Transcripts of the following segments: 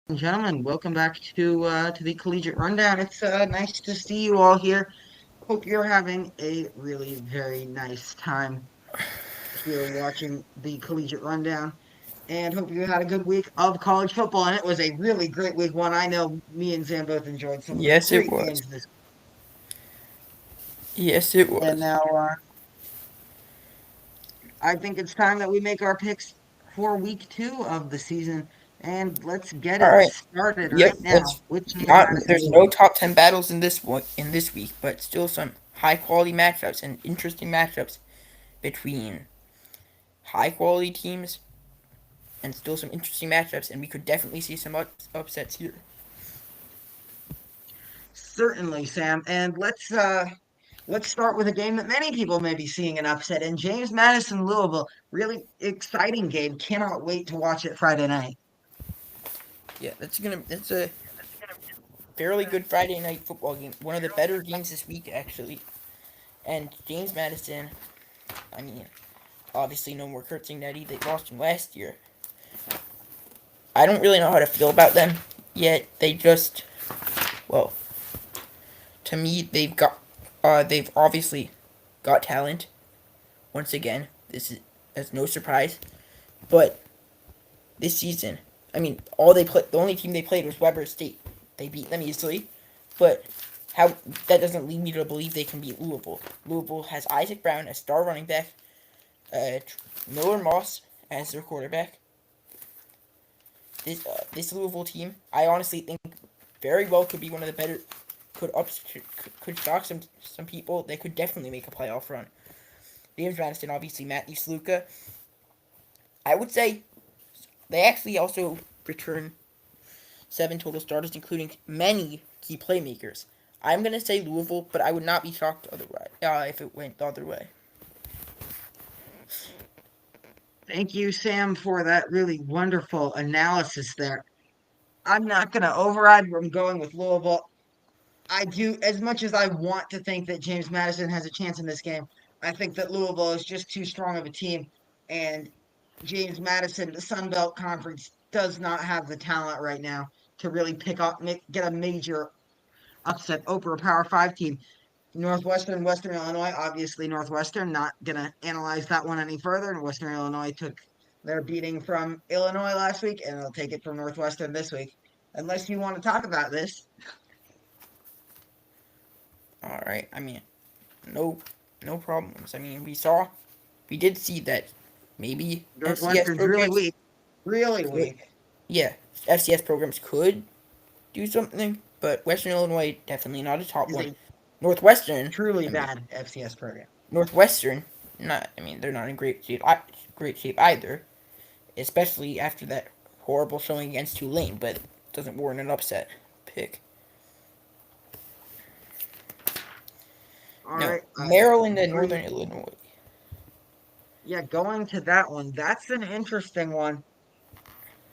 and gentlemen, welcome back to the Collegiate Rundown. It's nice to see you all here. Hope you're having a really very nice time here watching the Collegiate Rundown, and hope you had a good week of college football. And it was a really great week one. I know me and Zam both enjoyed some of the Yes, it great was. games this. Yes, it And was. now I think it's time that we make our picks for week two of the season, and let's get All it right. started Yep. right now Let's with James not. Madison There's no Louisville. top 10 battles in this week, but still some high quality matchups and interesting matchups between high quality teams, and still some interesting matchups. And we could definitely see some upsets here. Certainly, Sam. And let's start with a game that many people may be seeing an upset in. James Madison Louisville. Really exciting game. Cannot wait to watch it Friday night. Yeah, that's a fairly good Friday night football game. One of the better games this week, actually. And James Madison. I mean, obviously no more Kurt Nettie. They lost him last year. I don't really know how to feel about them yet. They just, well, to me, they've obviously got talent. Once again, this is that's no surprise. But this season, I mean, the only team they played was Weber State. They beat them easily, but how that doesn't lead me to believe they can beat Louisville. Louisville has Isaac Brown as star running back, Miller Moss as their quarterback. This Louisville team, I honestly think, very well could be one of the better. Could shock some people. They could definitely make a playoff run. James Madison, obviously Matthew Sluka. I would say they actually also return 7 total starters, including many key playmakers. I'm gonna say Louisville, but I would not be shocked otherwise if it went the other way. Thank you, Sam, for that really wonderful analysis there. I'm not going to override where I'm going with Louisville. I do, as much as I want to think that James Madison has a chance in this game, I think that Louisville is just too strong of a team. And James Madison, the Sun Belt Conference, does not have the talent right now to really pick up, get a major upset over a Power Five team. Northwestern, Western Illinois, obviously Northwestern, not going to analyze that one any further. And Western Illinois took their beating from Illinois last week, and they'll take it from Northwestern this week. Unless you want to talk about this, All right. I mean, no, no problems. I mean, we did see that maybe FCS Northwestern's really programs weak, really could, weak. yeah, FCS programs could do something, but Western Illinois definitely not a top Is one. a Northwestern, truly I mean, bad FCS program. Northwestern, not. I mean, they're not in great shape either, especially after that horrible showing against Tulane. But doesn't warrant an upset pick. All No, right, Maryland and agree. Northern Illinois. Yeah, going to that one. That's an interesting one.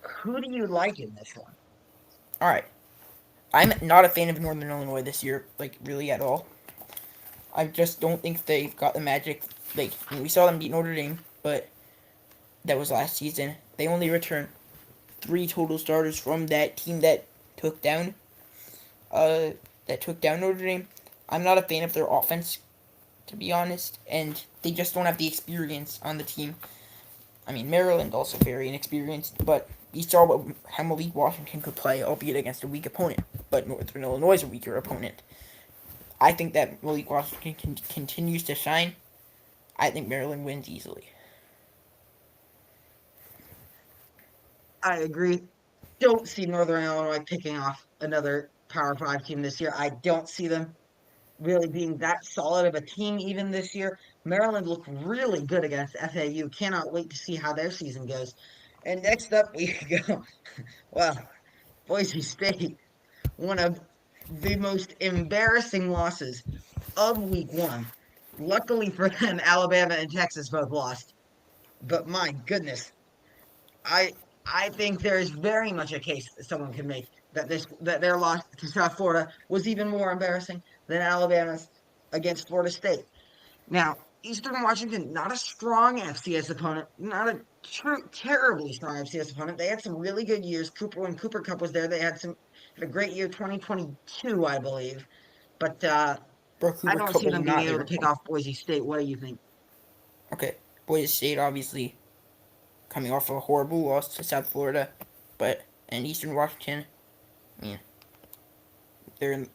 Who do you like in this one? All right, I'm not a fan of Northern Illinois this year, like really at all. I just don't think they've got the magic. Like we saw them beat Notre Dame, but that was last season. They only returned 3 total starters from that team took down uh that took down Notre Dame. I'm not a fan of their offense, to be honest, and they just don't have the experience on the team. I mean, Maryland also very inexperienced, but we saw how Malik Washington could play, albeit against a weak opponent. But Northern Illinois is a weaker opponent. I think that Malik Washington continues to shine. I think Maryland wins easily. I agree. Don't see Northern Illinois picking off another Power Five team this year. I don't see them really being that solid of a team even this year. Maryland looked really good against FAU. Cannot wait to see how their season goes. And next up, we go. Well, Boise State, one of the most embarrassing losses of week one. Luckily for them, Alabama and Texas both lost. But my goodness, I I think there is very much a case that someone can make that their loss to South Florida was even more embarrassing than Alabama's against Florida State. Now, Eastern Washington, not a strong FCS opponent, not a terribly strong FCS opponent. They had some really good years. Cooper, when Cooper Cup was there, they had a great year, 2022, I believe. But Bro, I Cooper don't Cup see was them being not able their to pick opponent. off Boise State. What do you think? Okay, Boise State obviously coming off of a horrible loss to South Florida, but in Eastern Washington, I mean, they're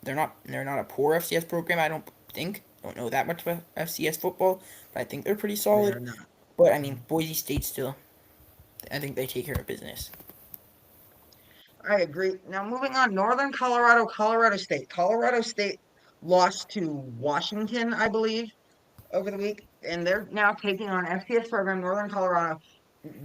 they're not a poor FCS program. I don't think. Don't know that much about FCS football, but I think they're pretty They solid. are not. But I mean, Boise State still. I think they take care of business. I agree. Now moving on, Northern Colorado, Colorado State. Colorado State lost to Washington, I believe, over the week, and they're now taking on FCS program Northern Colorado.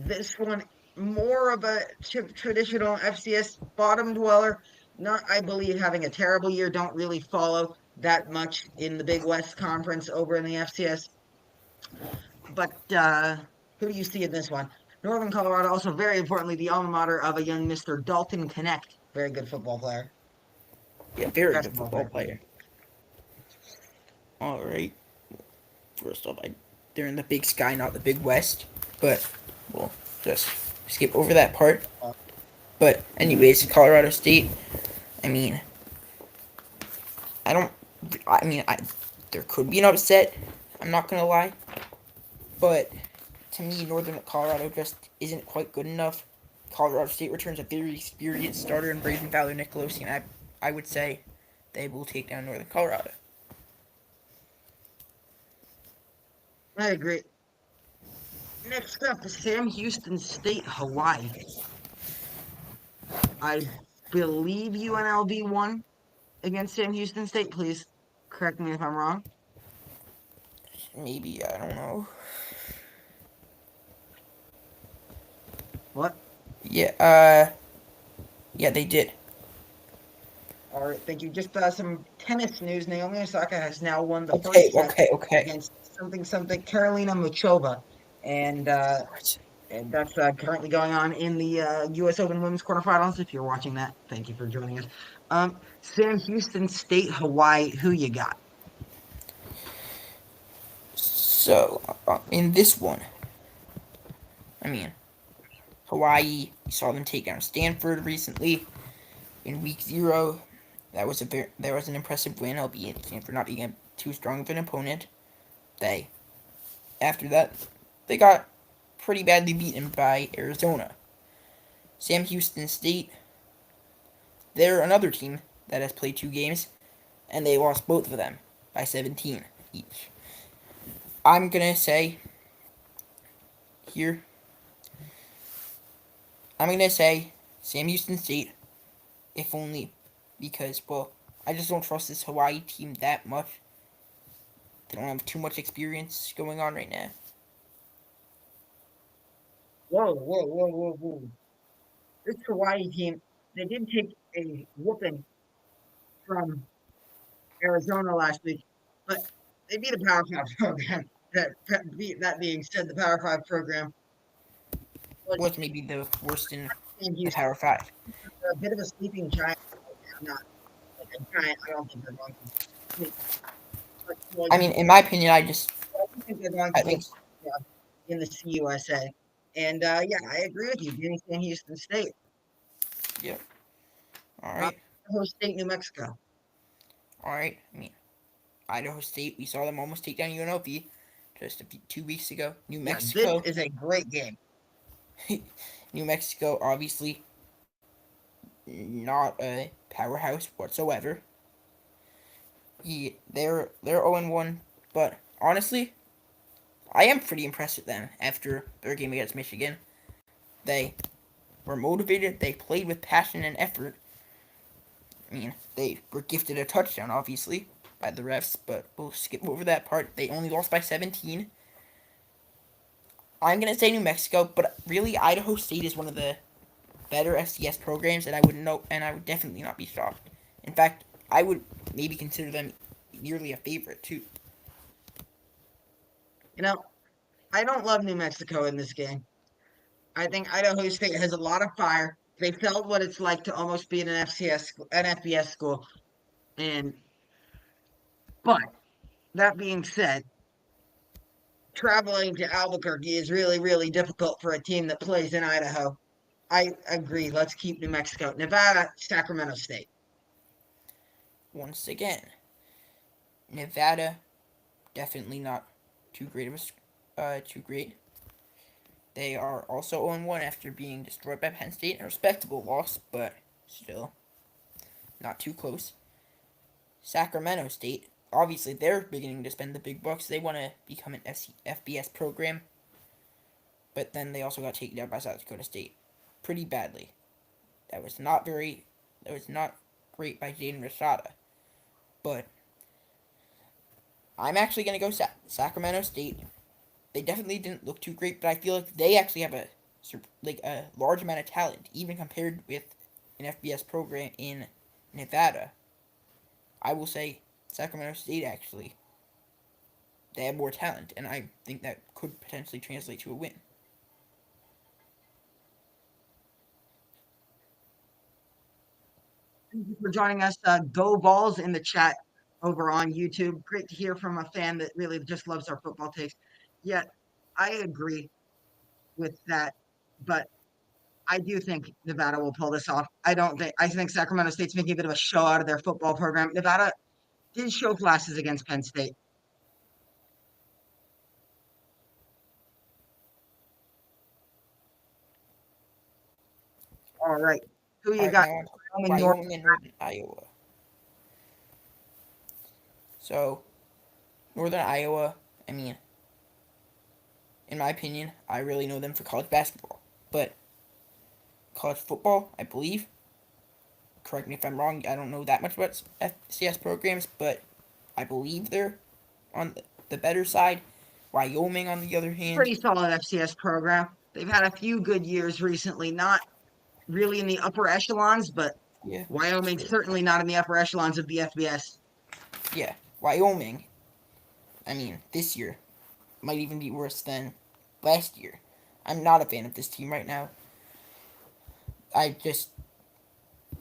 This one more of a traditional FCS bottom dweller. Not, I believe, having a terrible year. Don't really follow that much in the Big West Conference over in the FCS. But who do you see in this one? Northern Colorado, also very importantly, the alma mater of a young Mr. Dalton Connect. Very good football player. Yeah, very good Basketball football player. player. All right. First off, they're in the Big Sky, not the Big West. But we'll just skip over that part. But anyways, Colorado State. I mean, I don't. I mean, there could be an upset. I'm not gonna lie, but to me, Northern Colorado just isn't quite good enough. Colorado State returns a very experienced starter in Braden Fowler Nicolosi, and I would say they will take down Northern Colorado. I agree. Next up is Sam Houston State, Hawaii. I believe UNLV won against Sam Houston State. Please correct me if I'm wrong. Maybe I don't know. What? Yeah, yeah, they did. All right, thank you. Just some tennis news. Naomi Osaka has now won the Okay, first set okay, okay. against something Carolina Muchova, and What? that's currently going on in the U.S. Open Women's Quarterfinals. If you're watching that, thank you for joining us. Sam Houston State, Hawaii. Who you got? So, in this one, I mean, Hawaii, we saw them take down Stanford recently in week 0. That was an impressive win, albeit Stanford not being too strong of an opponent. They After that, they got pretty badly beaten by Arizona. Sam Houston State, they're another team that has played 2 games, and they lost both of them by 17 each. I'm gonna say here, I'm gonna say Sam Houston State, if only because, well, I just don't trust this Hawaii team that much. They don't have too much experience going on right now. Whoa, whoa, whoa, whoa, whoa! This Hawaii team, they did take a whooping from Arizona last week, but they beat a Power Five program. That being said, the Power Five program was Was maybe the worst in in the Houston. Power Five. They're a bit of a sleeping giant. I'm not like a giant. I don't think they're going to sleep. But I mean, in my opinion, I do think they're going to I take think, in the CUSA. And yeah, I agree with you. Getting San Houston State, yeah. All uh, right, Idaho State, New Mexico. all right. I mean, Idaho State, we saw them almost take down UNLV just 2 weeks ago. New Yeah, this Mexico, is a great game. New Mexico, obviously not a powerhouse whatsoever. They're 0-1, but honestly, I am pretty impressed with them after their game against Michigan. They were motivated. They played with passion and effort. I mean, they were gifted a touchdown, obviously, by the refs, but we'll skip over that part. They only lost by 17. I'm gonna say New Mexico, but really Idaho State is one of the better FCS programs, and I would definitely not be shocked. In fact, I would maybe consider them nearly a favorite too. You know, I don't love New Mexico in this game. I think Idaho State has a lot of fire. They felt what it's like to almost be in an an FBS school. And but that being said, traveling to Albuquerque is really, really difficult for a team that plays in Idaho. I agree. Let's keep New Mexico. Nevada, Sacramento State. Once again, Nevada definitely not too great of too great. They are also 0-1 after being destroyed by Penn State. A respectable loss, but still not too close. Sacramento State, obviously they're beginning to spend the big bucks. They want to become an FBS program, but then they also got taken down by South Dakota State pretty badly. That was not very. That was not great by Jaden Rashada, but I'm actually gonna go Sacramento State. They definitely didn't look too great, but I feel like they actually have a large amount of talent, even compared with an FBS program in Nevada. I will say Sacramento State actually they have more talent, and I think that could potentially translate to a win. Thank you for joining us. Go Balls in the chat over on YouTube. Great to hear from a fan that really just loves our football takes. Yet, I agree with that, but I do think Nevada will pull this off. I think Sacramento State's making a bit of a show out of their football program. Nevada did show flashes against Penn State. All right. Who All you right, got? now on Wyoming, North. Wyoming and Northern Iowa. So Northern Iowa, I mean, in my opinion, I really know them for college basketball, but college football, I believe. Correct me if I'm wrong. I don't know that much about FCS programs, but I believe they're on the better side. Wyoming, on the other hand, Pretty solid FCS program. They've had a few good years recently, not really in the upper echelons, but yeah, Wyoming's true. certainly not in the upper echelons of the FBS. Yeah, Wyoming. I mean, this year might even be worse than last year. I'm not a fan of this team right now. I just,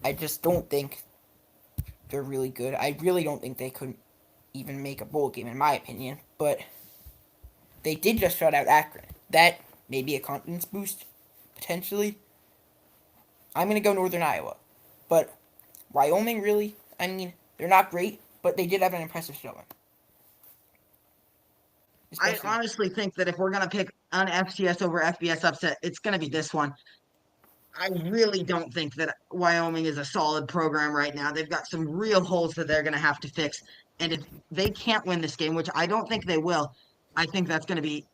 I just don't think they're really good. I really don't think they could even make a bowl game, in my opinion. But they did just shut out Akron. That may be a confidence boost, potentially. I'm gonna go Northern Iowa, but Wyoming really. I mean, they're not great, but they did have an impressive showing, I especially. honestly think that if we're going to pick an FCS over FBS upset, it's going to be this one. I really don't think that Wyoming is a solid program right now. They've got some real holes that they're going to have to fix. And if they can't win this game, which I don't think they will, I think that's going to be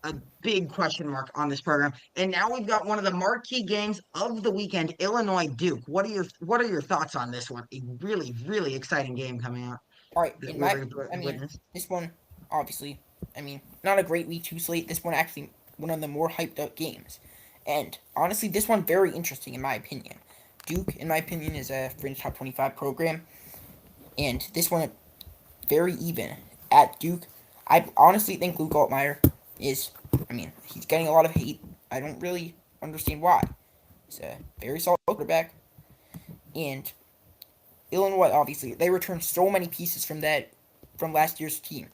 a big question mark on this program. And now we've got one of the marquee games of the weekend, Illinois Duke. What are your thoughts on this one? A really, really exciting game coming out All right, that in we're my, going to I mean, witness. this one obviously, I mean, not a great week two slate. This one actually one of the more hyped up games, and honestly, this one very interesting in my opinion. Duke, in my opinion, is a fringe top 25 program, and this one very even at Duke. I honestly think Luke Altmaier is. I mean, he's getting a lot of hate. I don't really understand why. He's a very solid quarterback, and Illinois obviously they returned so many pieces from last year's team,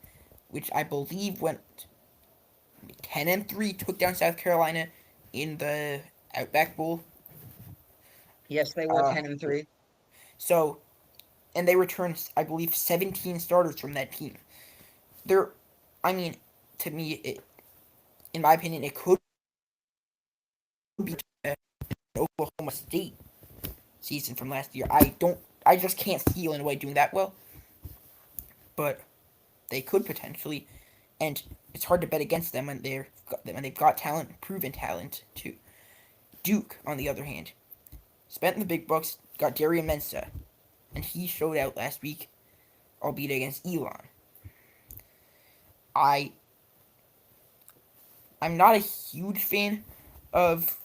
which I believe went 10-3, took down South Carolina in the Outback Bowl. Yes, they were Uh, 10-3. so and they returned I believe 17 starters from that team. They're, I mean, to me, in my opinion, it could be an Oklahoma State season from last year. I just can't see Illinois doing that well, but they could potentially, and it's hard to bet against them when they've got talent, proven talent too. Duke, on the other hand, spent in the big bucks, got Darian Mensah, and he showed out last week, albeit against Elon. I I'm not a huge fan of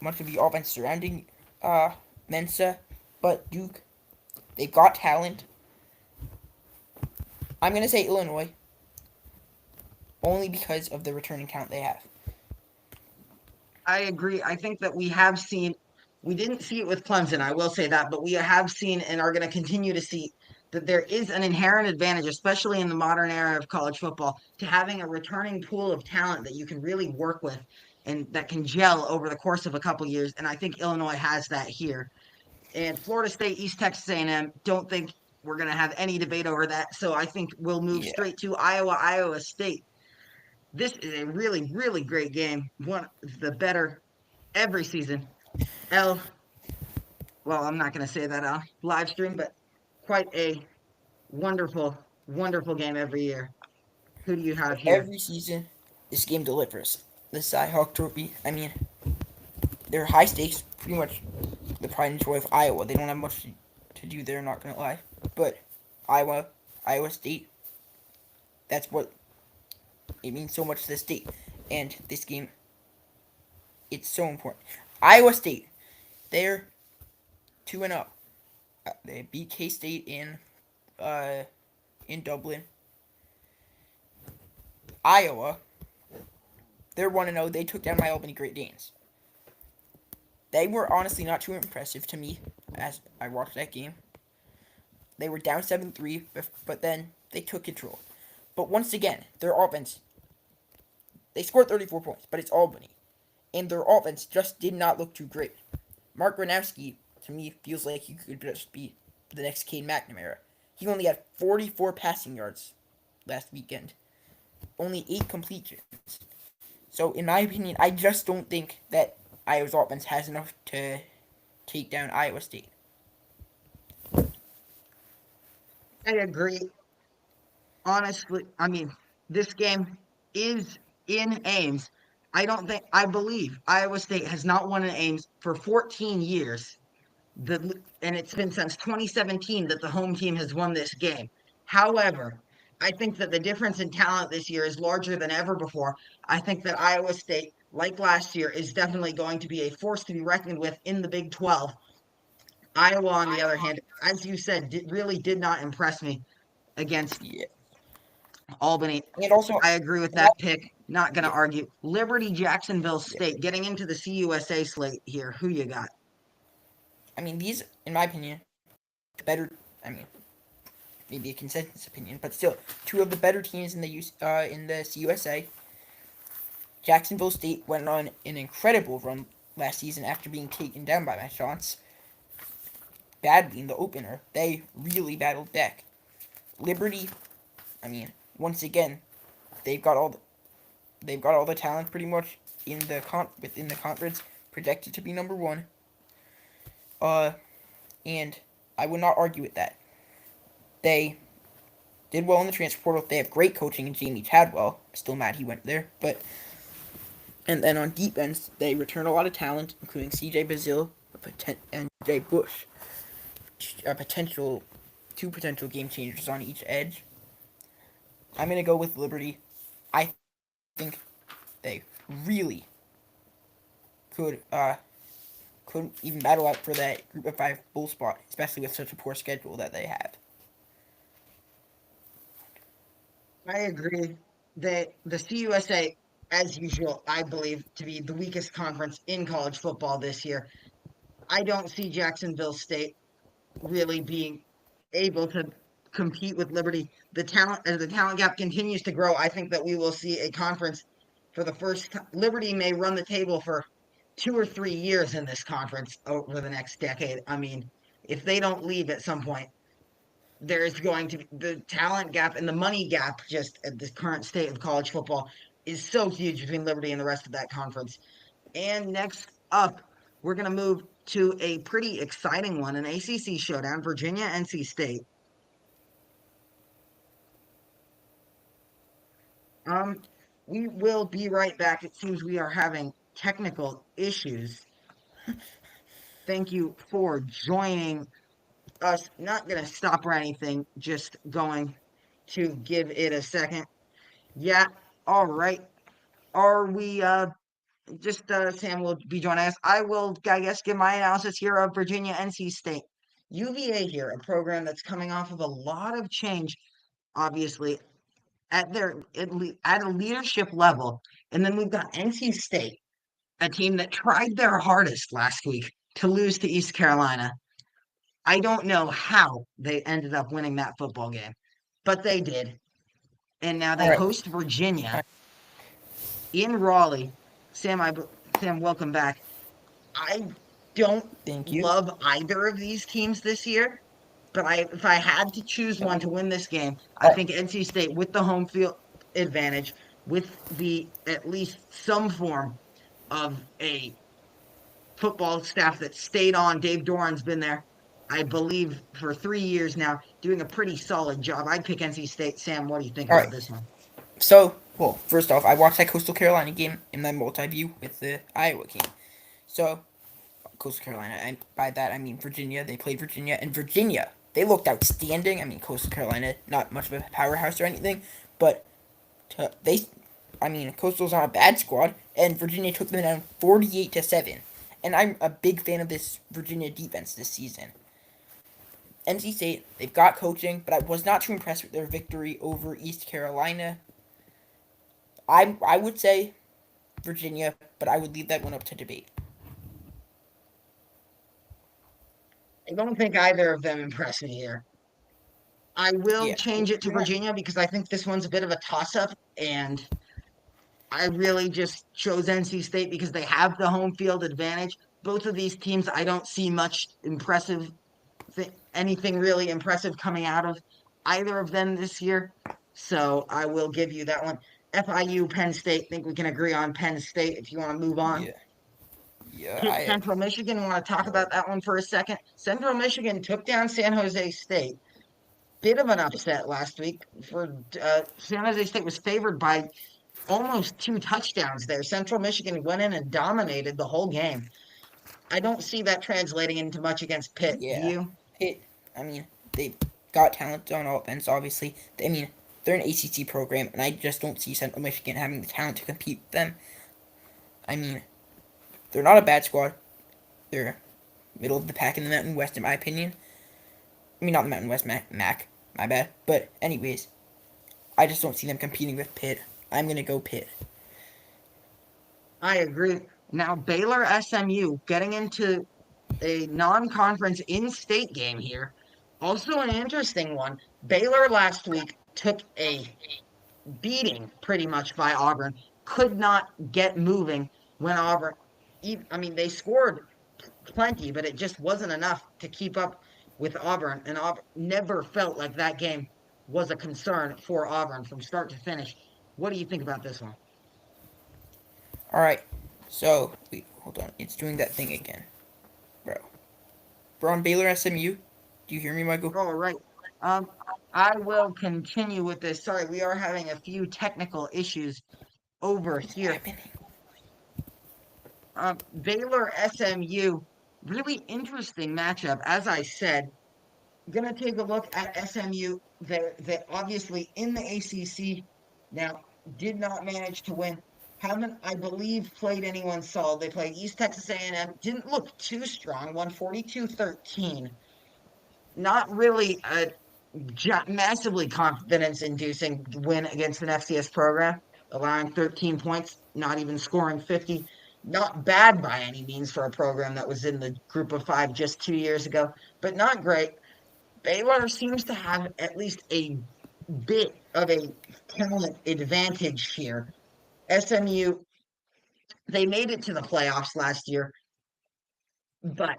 much of the offense surrounding Mensa, but Duke, they've got talent. I'm gonna say Illinois, only because of the returning talent they have. I agree. I think that we didn't see it with Clemson, I will say that, but we have seen and are going to continue to see that there is an inherent advantage, especially in the modern era of college football, to having a returning pool of talent that you can really work with and that can gel over the course of a couple years. And I think Illinois has that here. And Florida State, East Texas A&M, don't think we're going to have any debate over that. So I think we'll move Yeah. straight to Iowa, Iowa State. This is a really, really great game. One of the better every season. L, well, I'm not going to say that on live stream, but quite a wonderful, wonderful game every year. Who do you have here? Every season, this game delivers. The Cy-Hawk Trophy. I mean, they're high stakes. Pretty much the pride and joy of Iowa. They don't have much to do there. Not gonna lie, but Iowa, Iowa State. That's what it means so much to the state. And this game, it's so important. Iowa State, they're 2-0. They beat K State in Dublin. Iowa, they're 1-0. They took down my Albany Great Danes. They were honestly not too impressive to me as I watched that game. They were down 7-3, but then they took control. But once again, their offense, they scored 34 points, but it's Albany. And their offense just did not look too great. Mark Gronowski, to me, feels like he could just be the next Cade McNamara. He only had 44 passing yards last weekend. Only 8 completions. So, in my opinion, I just don't think that Iowa's offense has enough to take down Iowa State. I agree. Honestly, I mean, this game is in Ames. I believe Iowa State has not won in Ames for 14 years. And it's been since 2017 that the home team has won this game. However, I think that the difference in talent this year is larger than ever before. I think that Iowa State, like last year, is definitely going to be a force to be reckoned with in the Big 12. Iowa, on the other hand, as you said, really did not impress me against Yeah. Albany. And also, I agree with and that pick. Not going to yeah, argue. Liberty, Jacksonville yeah. State, getting into the CUSA slate here. Who you got? I mean, these, in my opinion, better. I mean, maybe a consensus opinion, but still, two of the better teams in the CUSA. Jacksonville State went on an incredible run last season after being taken down by my shots badly in the opener. They really battled back. Liberty, I mean, once again, they've got all the, they've got all the talent pretty much within the conference, projected to be number one. Uh, and I would not argue with that. They did well in the transfer portal. They have great coaching in Jamie Chadwell. Still mad he went there, but and then on defense, they return a lot of talent, including C.J. Bazile and Jay Bush, a potential two potential game changers on each edge. I'm gonna go with Liberty. I think they really could even battle out for that Group of Five bowl spot, especially with such a poor schedule that they have. I agree that the CUSA, as usual, I believe to be the weakest conference in college football this year. I don't see Jacksonville State really being able to compete with Liberty. The talent as the talent gap continues to grow, I think that we will see a conference for the first time. Liberty may run the table for 2 or 3 years in this conference over the next decade. I mean, if they don't leave at some point, there's going to be the talent gap and the money gap just at the current state of college football is so huge between Liberty and the rest of that conference. And next up, we're going to move to a pretty exciting one, an ACC showdown, Virginia, NC State. Um, we will be right back. It seems we are having technical issues. Thank you for joining us. Not going to stop or anything, just going to give it a second. Yeah, all right. Are we just Sam will be joining us. I will, I guess, give my analysis here of Virginia NC State. UVA here, a program that's coming off of a lot of change, obviously, at a leadership level. And then we've got NC State, a team that tried their hardest last week to lose to East Carolina. I don't know how they ended up winning that football game, but they did. And now All they right. host All Virginia right. in Raleigh. Sam, Sam, welcome back. I don't Thank you. love either of these teams this year, but if I had to choose one to win this game, I All right. think NC State with the home field advantage, with the at least some form of a football staff that stayed on. Dave Doran's been there, I believe, for 3 years now, doing a pretty solid job. I'd pick NC State. Sam, what do you think All right. about this one? So, well, first off, I watched that Coastal Carolina game in my multi-view with the Iowa game. So, Coastal Carolina, and by that I mean Virginia. They played Virginia, and Virginia, they looked outstanding. I mean, Coastal Carolina, not much of a powerhouse or anything, but they, I mean, Coastal's not a bad squad, and Virginia took them down 48-7. And I'm a big fan of this Virginia defense this season. NC State, they've got coaching, but I was not too impressed with their victory over East Carolina. I would say Virginia, but I would leave that one up to debate. I don't think either of them impress me here. I will Yeah, change it to you're not. Virginia because I think this one's a bit of a toss up, and I really just chose NC State because they have the home field advantage. Both of these teams, I don't see much impressive, anything really impressive coming out of either of them this year. So I will give you that one. FIU, Penn State. Think we can agree on Penn State if you want to move on. Yeah, yeah. Pitt, I Central Michigan. Want to talk uh, about that one for a second? Central Michigan took down San Jose State. Bit of an upset last week for San Jose State was favored by almost 2 touchdowns there. Central Michigan went in and dominated the whole game. I don't see that translating into much against Pitt. Do yeah. you? Pitt. I mean, they've got talent on offense. Obviously, I mean, they're an ACC program, and I just don't see Central Michigan having the talent to compete with them. I mean, they're not a bad squad. They're middle of the pack in the Mountain West, in my opinion. I mean, not the Mountain West, Mac. My bad. But anyways, I just don't see them competing with Pitt. I'm gonna go Pitt. I agree. Now, Baylor SMU getting into a non-conference in-state game here. Also an interesting one. Baylor last week took a beating pretty much by Auburn. Could not get moving when Auburn. I mean, they scored plenty, but it just wasn't enough to keep up with Auburn. And Auburn never felt like that game was a concern for Auburn from start to finish. What do you think about this one? All right. So wait, hold on. It's doing that thing again, bro. We're on Baylor SMU. Do you hear me, Michael? All right. Um, I will continue with this. Sorry, we are having a few technical issues over What's here. happening? Baylor SMU, really interesting matchup. As I said, going to take a look at SMU. They're obviously in the ACC now, did not manage to win. Haven't, I believe, played anyone solid. They played East Texas A&M. Didn't look too strong. Won 42-13. Not really a massively confidence-inducing win against an FCS program, allowing 13 points, not even scoring 50. Not bad by any means for a program that was in the group of five just 2 years ago, but not great. Baylor seems to have at least a bit of a talent advantage here. SMU, they made it to the playoffs last year, but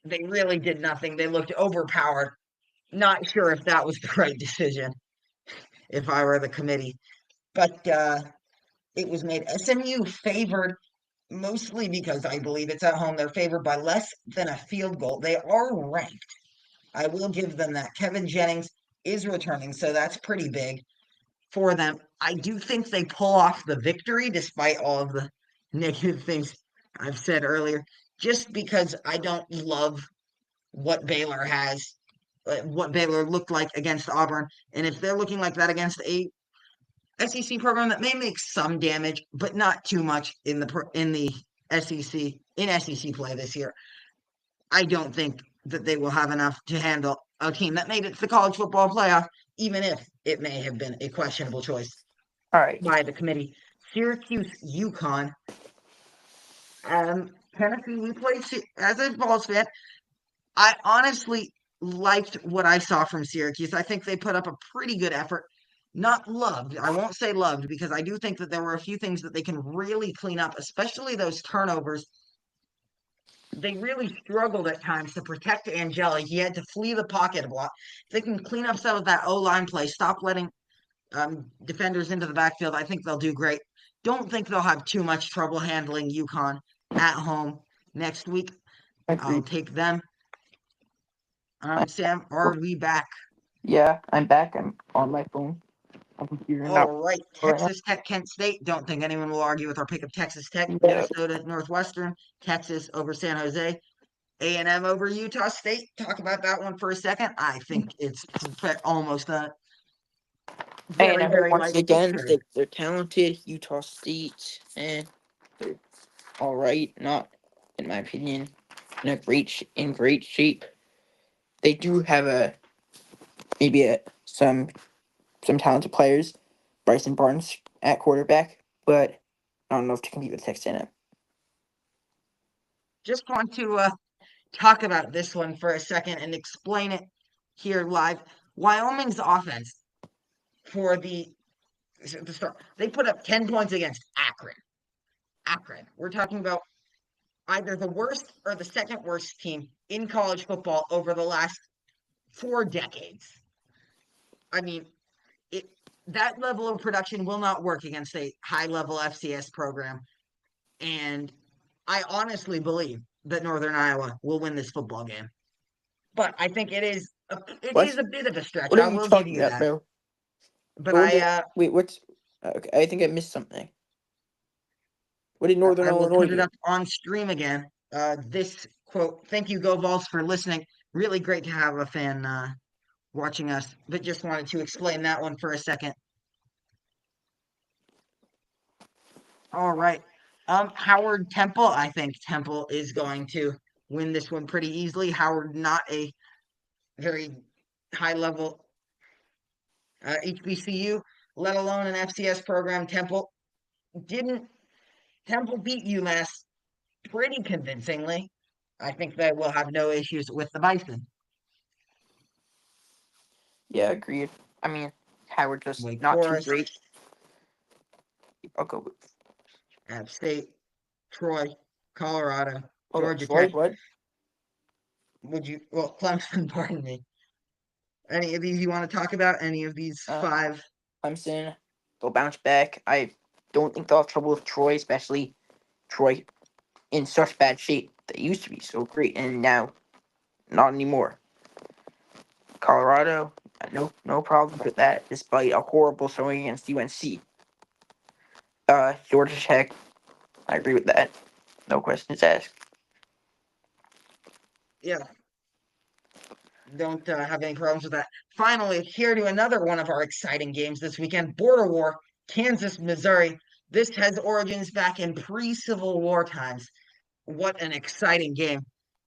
they really did nothing. They looked overpowered. Not sure if that was the right decision if I were the committee, but it was made. SMU favored mostly because I believe it's at home. They're favored by less than a field goal. They are ranked. I will give them that. Kevin Jennings is returning, so that's pretty big for them. I do think they pull off the victory despite all of the negative things I've said earlier, just because I don't love what Baylor has, what Baylor looked like against Auburn. And if they're looking like that against a SEC program that may make some damage, but not too much in the SEC in SEC play this year, I don't think that they will have enough to handle a team that made it to the college football playoff, even if it may have been a questionable choice All right. by the committee. Syracuse, UConn. Tennessee, we played as a Vols fan. I honestly liked what I saw from Syracuse. I think they put up a pretty good effort. Not loved. I won't say loved because I do think that there were a few things that they can really clean up, especially those turnovers. They really struggled at times to protect Angeli. He had to flee the pocket a lot. If they can clean up some of that O line play, stop letting defenders into the backfield, I think they'll do great. Don't think they'll have too much trouble handling UConn at home next week. I'll Agreed. take them. I, Sam, are we back? yeah, I'm back. I'm on my phone. My computer All not right. right now. Texas Tech, Kent State. Don't think anyone will argue with our pick of Texas Tech. Yeah, Minnesota, Northwestern. Texas over San Jose. A&M over Utah State. Talk about that one for a second. I think it's almost a very, A&M very once likely again, victory. they're talented. Utah State, and they're all right. Not, in my opinion, in great shape. They do have maybe some talented players. Bryson Barnes at quarterback, but I don't know if to compete with Texas A&M. Just want to talk about this one for a second and explain it here live. Wyoming's offense for the start, they put up 10 points against Akron. Akron. We're talking about either the worst or the second worst team in college football over the last 4 decades. I mean, it that level of production will not work against a high level FCS program. And I honestly believe that Northern Iowa will win this football game. But I think it is What? a bit of a stretch. What are I you will give talking you about, that. bro? But What did? Wait, what's? Okay, I think I missed something. What did Northern I will Illinois put it do? up on stream again. This quote, thank you, Go Vols, for listening. Really great to have a fan watching us, but just wanted to explain that one for a second. All right. Howard Temple. I think Temple is going to win this one pretty easily. Howard, not a very high level HBCU, let alone an FCS program. Didn't Temple beat UMass pretty convincingly. I think they will have no issues with the Bison. Yeah, agreed. I mean, Howard just Wake not too Forest, great. I'll go with. App State, Troy, Colorado, Hold on, Georgia Troy. Tech. What? Clemson, pardon me. Any of these you want to talk about? Any of these Uh, five? Clemson. They'll bounce back. I don't think they'll have trouble with Troy, especially Troy in such bad shape. They used to be so great, and now not anymore. Colorado, no problem with that, despite a horrible showing against UNC. Georgia Tech, I agree with that. No questions asked. Yeah, don't have any problems with that. Finally, here to another one of our exciting games this weekend, Border War, Kansas, Missouri. This has origins back in pre-Civil War times. What an exciting game.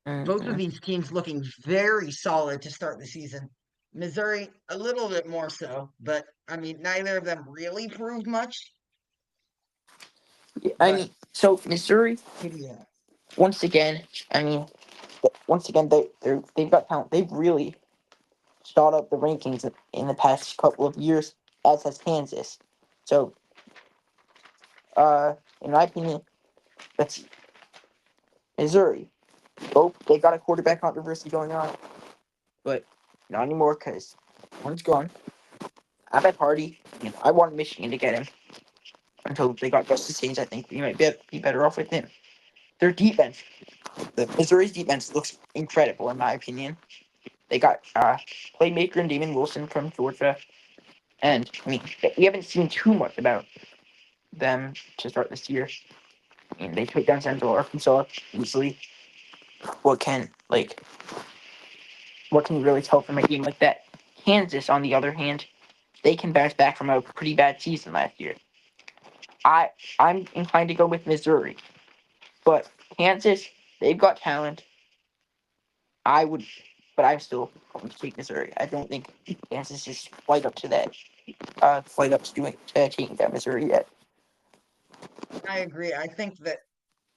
Both of Mm-hmm. these teams looking very solid to start the season. Missouri, a little bit more so, but I mean, neither of them really proved much. Yeah, I But mean, so Missouri yeah, once again. I mean, once again they've got talent. They've really shot up the rankings in the past couple of years, as has Kansas. So, in my opinion, that's Missouri. Oh, they got a quarterback controversy going on, but not anymore because one's gone. I'm at Hardy. I want Michigan to get him until they got Justice Haynes. I think we might be better off with him. Their defense, the Missouri's defense looks incredible in my opinion. They got playmaker and Damon Wilson from Georgia, and I mean we haven't seen too much about them to start this year. I mean they took down Central Arkansas easily. What can like what can you really tell from a game like that? Kansas, on the other hand, they can bounce back from a pretty bad season last year. I I'm inclined to go with Missouri, but Kansas, they've got talent. I would, but I'm still going to take Missouri. I don't think Kansas is quite up to that. Quite up to doing taking that Missouri yet. I agree. I think that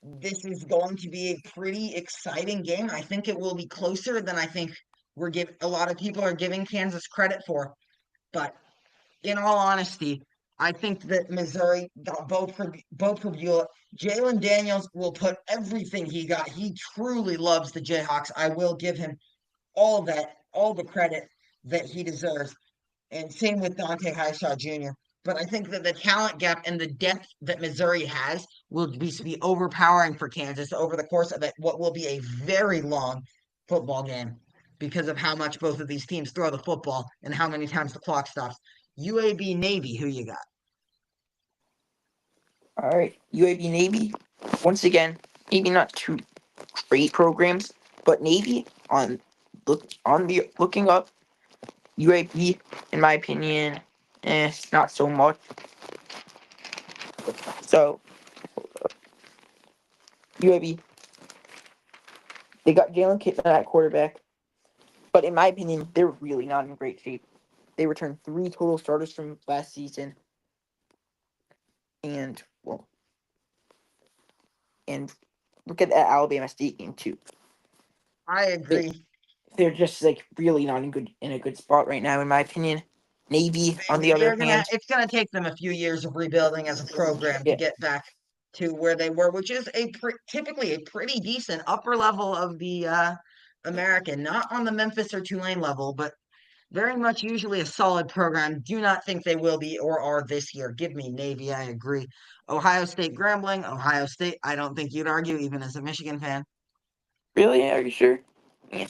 this is going to be a pretty exciting game. I think it will be closer than I think a lot of people are giving Kansas credit for. But in all honesty, I think that Missouri got both for Beulah. Jalen Daniels will put everything he got. He truly loves the Jayhawks. I will give him all the credit that he deserves. And same with Dante Highshaw Jr. But I think that the talent gap and the depth that Missouri has will be overpowering for Kansas over the course of what will be a very long football game because of how much both of these teams throw the football and how many times the clock stops. UAB Navy, who you got? All right, UAB Navy. Once again, maybe not two great programs, but Navy looking up UAB, in my opinion, not so much. So UAB, they got Jalen Kitna at quarterback, but in my opinion, they're really not in great shape. They returned 3 total starters from last season, and well, and look at that Alabama State game too. I They agree. they're just like really not in a good spot right now, in my opinion. Navy, on the other They're gonna. hand, It's gonna take them a few years of rebuilding as a program to yeah, get back to where they were, which is typically a pretty decent upper level of the American, not on the Memphis or Tulane level, but very much usually a solid program. Do not think they will be or are this year. Give me Navy. I agree. Ohio State Grambling. Ohio State. I don't think you'd argue, even as a Michigan fan. really, are you sure? Yeah.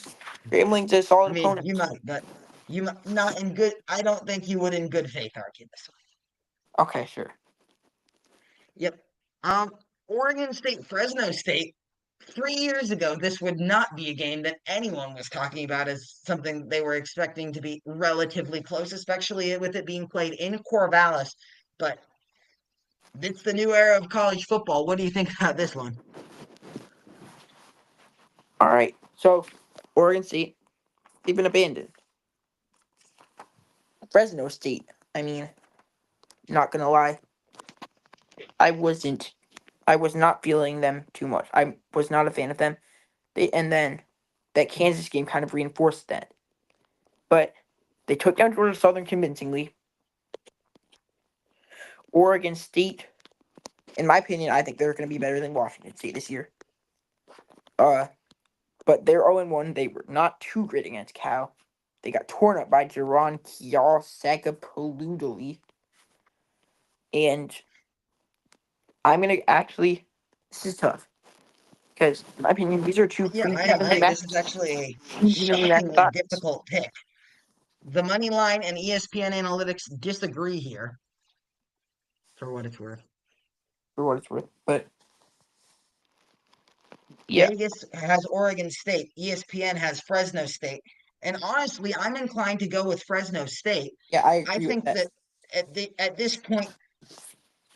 Grambling's a I solid mean, you opponent. might, but you might not in good. I don't think you would in good faith argue this. Okay, sure. Yep. Um, Oregon State, Fresno State. 3 years ago, this would not be a game that anyone was talking about as something they were expecting to be relatively close, especially with it being played in Corvallis. But it's the new era of college football. What do you think about this one? All right, so Oregon State, they've been abandoned. Fresno State, I mean, not gonna lie, I wasn't, I was not feeling them too much. I was not a fan of them. And then that Kansas game kind of reinforced that. But they took down Georgia Southern convincingly. Oregon State, in my opinion, I think they're going to be better than Washington State this year. Uh, but they're 0-1. They were not too great against Cal. They got torn up by Jerron Kial Sagapaludali. And I'm going to actually, this is tough. Because, in my opinion, these are two Yeah, pretty I evenly agree. This is matched, actually a evenly matched shockingly sides. difficult pick. The money line and ESPN analytics disagree here, for what it's worth. For what it's worth. But, yeah, Vegas has Oregon State. ESPN has Fresno State. And honestly, I'm inclined to go with Fresno State. yeah, I I agree with think that. that at this point,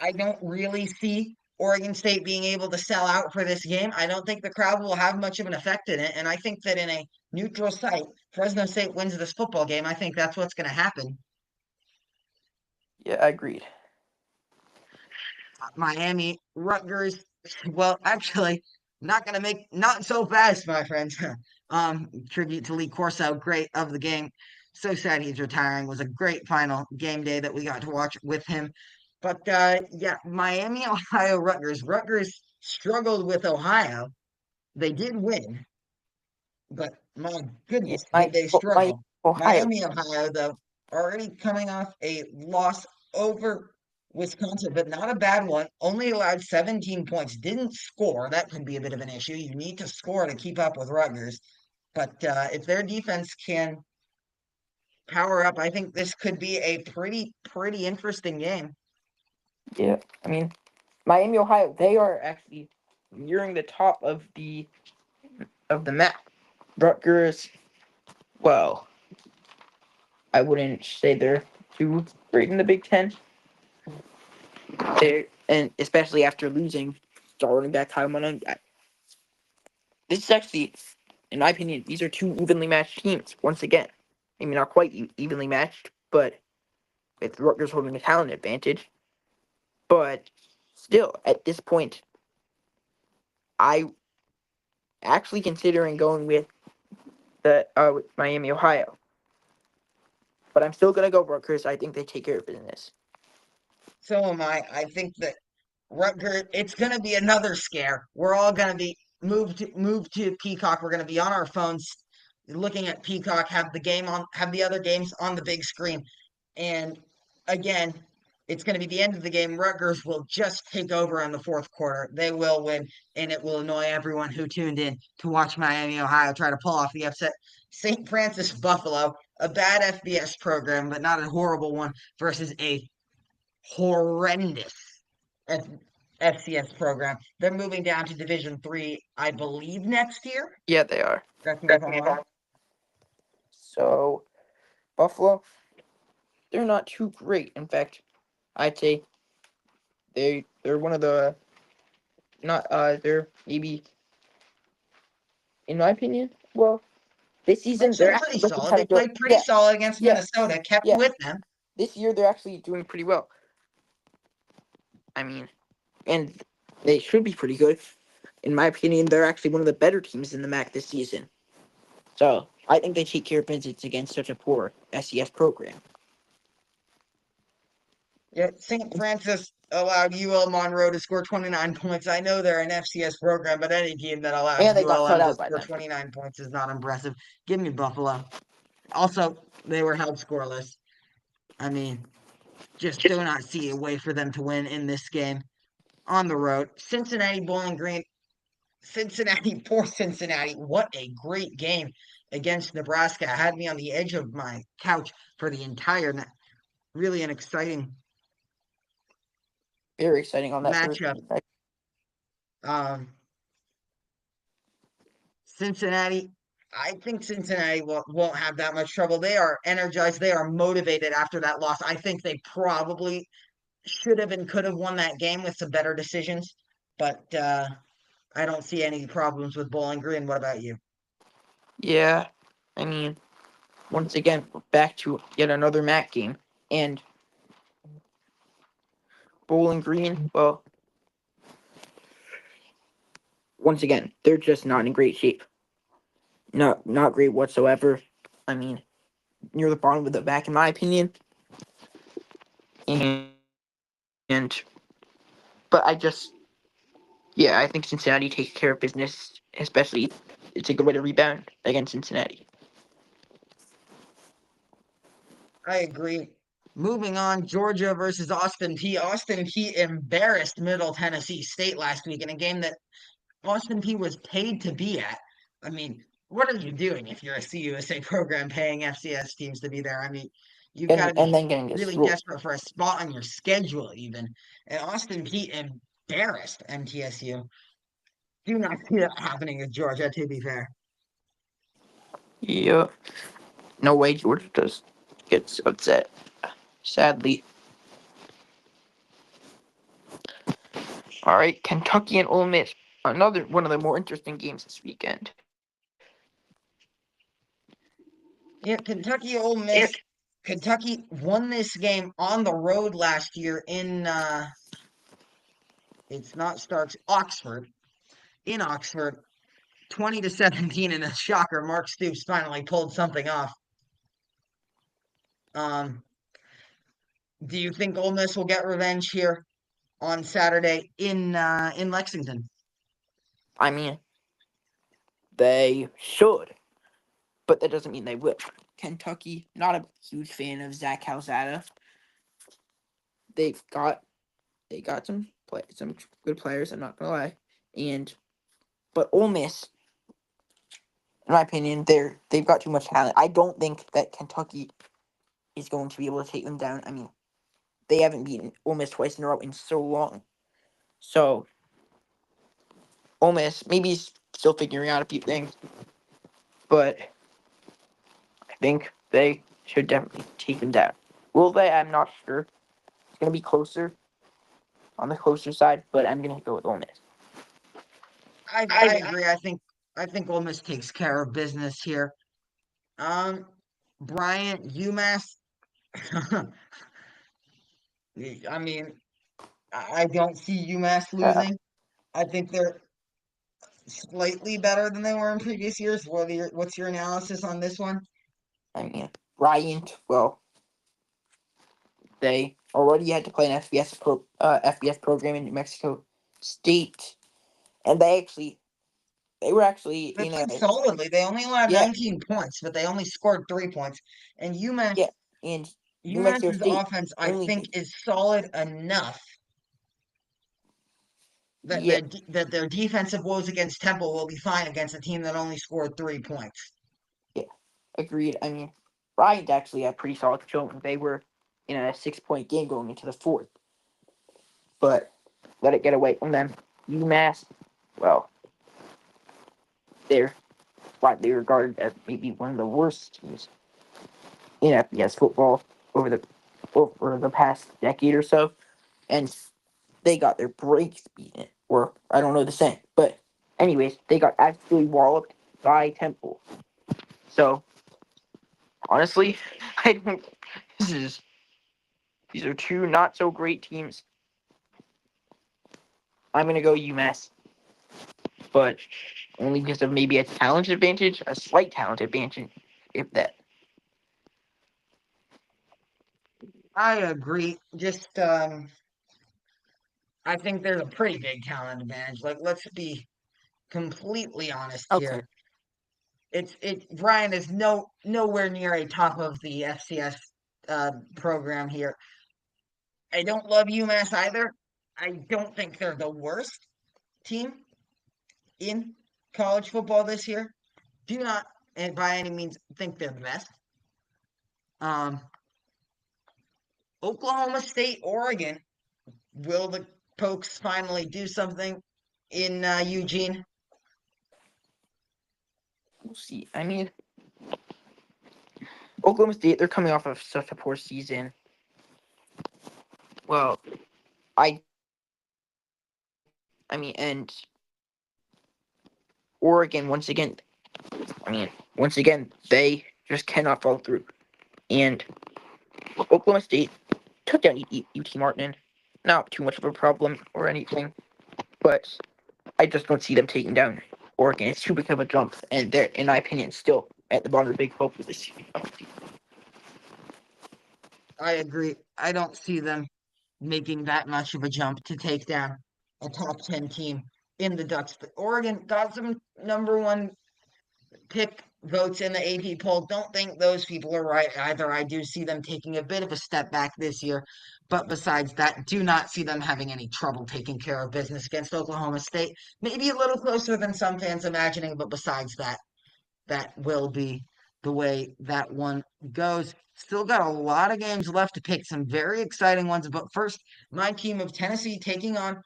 I don't really see Oregon State being able to sell out for this game. I don't think the crowd will have much of an effect in it. And I think that in a neutral site, Fresno State wins this football game. I think that's what's going to happen. Yeah, I agreed. Miami, Rutgers. Well, actually, not gonna make not so fast, my friends. Tribute to Lee Corso, great of the game. So sad he's retiring. Was a great final game day that we got to watch with him. But yeah, Miami, Ohio, Rutgers. Rutgers struggled with Ohio. They did win, but my Yeah, goodness, did they my struggle. Ohio. Miami, Ohio, though, already coming off a loss over Wisconsin, but not a bad one. Only allowed 17 points. Didn't score. That could be a bit of an issue. You need to score to keep up with Rutgers. But if their defense can power up, I think this could be a pretty interesting game. Yeah, I mean, Miami, Ohio, they are actually nearing the top of the map. Rutgers, well, I wouldn't say they're too great in the Big Ten. They and especially after losing starting back Taiwan. This is actually, in my opinion, these are two evenly matched teams. Once again, maybe not quite evenly matched, but with Rutgers holding a talent advantage. But still, at this point, I actually considering going with with Miami, Ohio. But I'm still gonna go Rutgers. I think they take care of business. So am I. I think that Rutgers, it's going to be another scare. We're all going to be moved to Peacock. We're going to be on our phones looking at Peacock, have the other games on the big screen. And again, it's going to be the end of the game. Rutgers will just take over in the fourth quarter. They will win, and it will annoy everyone who tuned in to watch Miami, Ohio try to pull off the upset. St. Francis Buffalo, a bad FBS program, but not a horrible one, versus a horrendous F- FCS program. They're moving down to Division 3, I believe, next year. Yeah, they are. Correct me if I'm wrong. So Buffalo, they're not too great. In fact, I'd say they're one of the not they're maybe in my opinion. Well, this season they're Actually, pretty actually looking solid. kind They of good. played pretty Yeah, solid against yeah, Minnesota, kept yeah. with them. This year they're actually doing pretty well. I mean, and they should be pretty good. In my opinion, they're actually one of the better teams in the MAC this season. So I think they take care of business against such a poor SES program. Yet St. Francis allowed UL Monroe to score 29 points. I know they're an FCS program, but any team that allows And they got shut ULM to out by score them. 29 points is not impressive. Give me Buffalo. Also, they were held scoreless. I mean, just do not see a way for them to win in this game on the road. Cincinnati Bowling Green, Cincinnati, poor Cincinnati. What a great game against Nebraska. Had me on the edge of my couch for the entire night. Really an exciting Very exciting on that matchup. Thursday night. Um, Cincinnati, I think Cincinnati won't have that much trouble. They are energized. They are motivated after that loss. I think they probably should have and could have won that game with some better decisions, but I don't see any problems with Bowling Green. What about you? Yeah, I mean, once again, we're back to yet another MAC game. And Bowling Green, well, once again, they're just not in great shape. Not great whatsoever. I mean, near the bottom of the back, in my opinion. And but yeah, I think Cincinnati takes care of business, especially it's a good way to rebound against Cincinnati. I agree. Moving on, Georgia versus Austin P. Austin P embarrassed Middle Tennessee State last week in a game that Austin P was paid to be at. I mean, what are you doing if you're a CUSA program paying FCS teams to be there? I mean, you've got to And be then getting really destroyed. desperate for a spot on your schedule, even. And Austin P embarrassed MTSU. Do not see that happening with Georgia, to be fair. Yeah. No way Georgia does gets upset. Sadly. All right, Kentucky and Ole Miss. Another one of the more interesting games this weekend. Yeah, Kentucky, Ole Miss. Kentucky won this game on the road last year in it's not Starks, Oxford. In Oxford, 20-17 in a shocker. Mark Stoops finally pulled something off. Um, do you think Ole Miss will get revenge here on Saturday in Lexington? I mean, they should, but that doesn't mean they will. Kentucky, not a huge fan of Zach Calzada. They've got some good players. I'm not gonna lie, and but Ole Miss, in my opinion, they've got too much talent. I don't think that Kentucky is going to be able to take them down. I mean, they haven't beaten Ole Miss twice in a row in so long. So Ole Miss maybe he's still figuring out a few things, but I think they should definitely take them down. Will they? I'm not sure. It's gonna be closer on the closer side, but I'm gonna go with Ole Miss. I agree. I think Ole Miss takes care of business here. Um, Bryant, UMass. I mean, I don't see UMass Yeah, losing. I think they're slightly better than they were in previous years. What's your analysis on this one? I mean, Bryant. Well, they already had to play an FBS program in New Mexico State, and they were actually They in a played solidly. They only allowed yeah 19 points, but they only scored 3 points. And yeah, and New Mexico UMass's State offense, I only think, did is solid enough that yeah their defensive woes against Temple will be fine against a team that only scored 3 points. yeah agreed. I mean, Bryant actually had pretty solid showing. They were in a 6 point game going into the fourth, but let it get away from them. UMass, well, they're widely regarded as maybe one of the worst teams in FBS football over the over the past decade or so, and they got their brakes beaten, or I don't know the saying, but anyways, they got absolutely walloped by Temple. So honestly, I don't. This is these are two not so great teams. I'm gonna go UMass, but only because of maybe a talent advantage, a slight talent advantage, if that. I agree. Just I think there's a pretty big talent advantage. Like, let's be completely honest Okay. here. Brian is nowhere near a top of the FCS program here. I don't love UMass either. I don't think they're the worst team in college football this year. Do not, and by any means, think they're the best. Um, Oklahoma State, Oregon. Will the Pokes finally do something in Eugene? We'll see. I mean, Oklahoma State, they're coming off of such a poor season. Well, I mean, and Oregon once again. I mean, once again, they just cannot follow through. And Oklahoma State took down UT Martin. Not too much of a problem or anything, but I just don't see them taking down Oregon. It's too big of a jump, and they're, in my opinion, still at the bottom of the Big 12 for this season. I agree. I don't see them making that much of a jump to take down a top 10 team in the Ducks. But Oregon got some number one pick votes in the AP poll. Don't think those people are right either. I do see them taking a bit of a step back this year. But besides that, do not see them having any trouble taking care of business against Oklahoma State. Maybe a little closer than some fans imagining, but besides that, that will be the way that one goes. Still got a lot of games left to pick, some very exciting ones. But first, my team of Tennessee taking on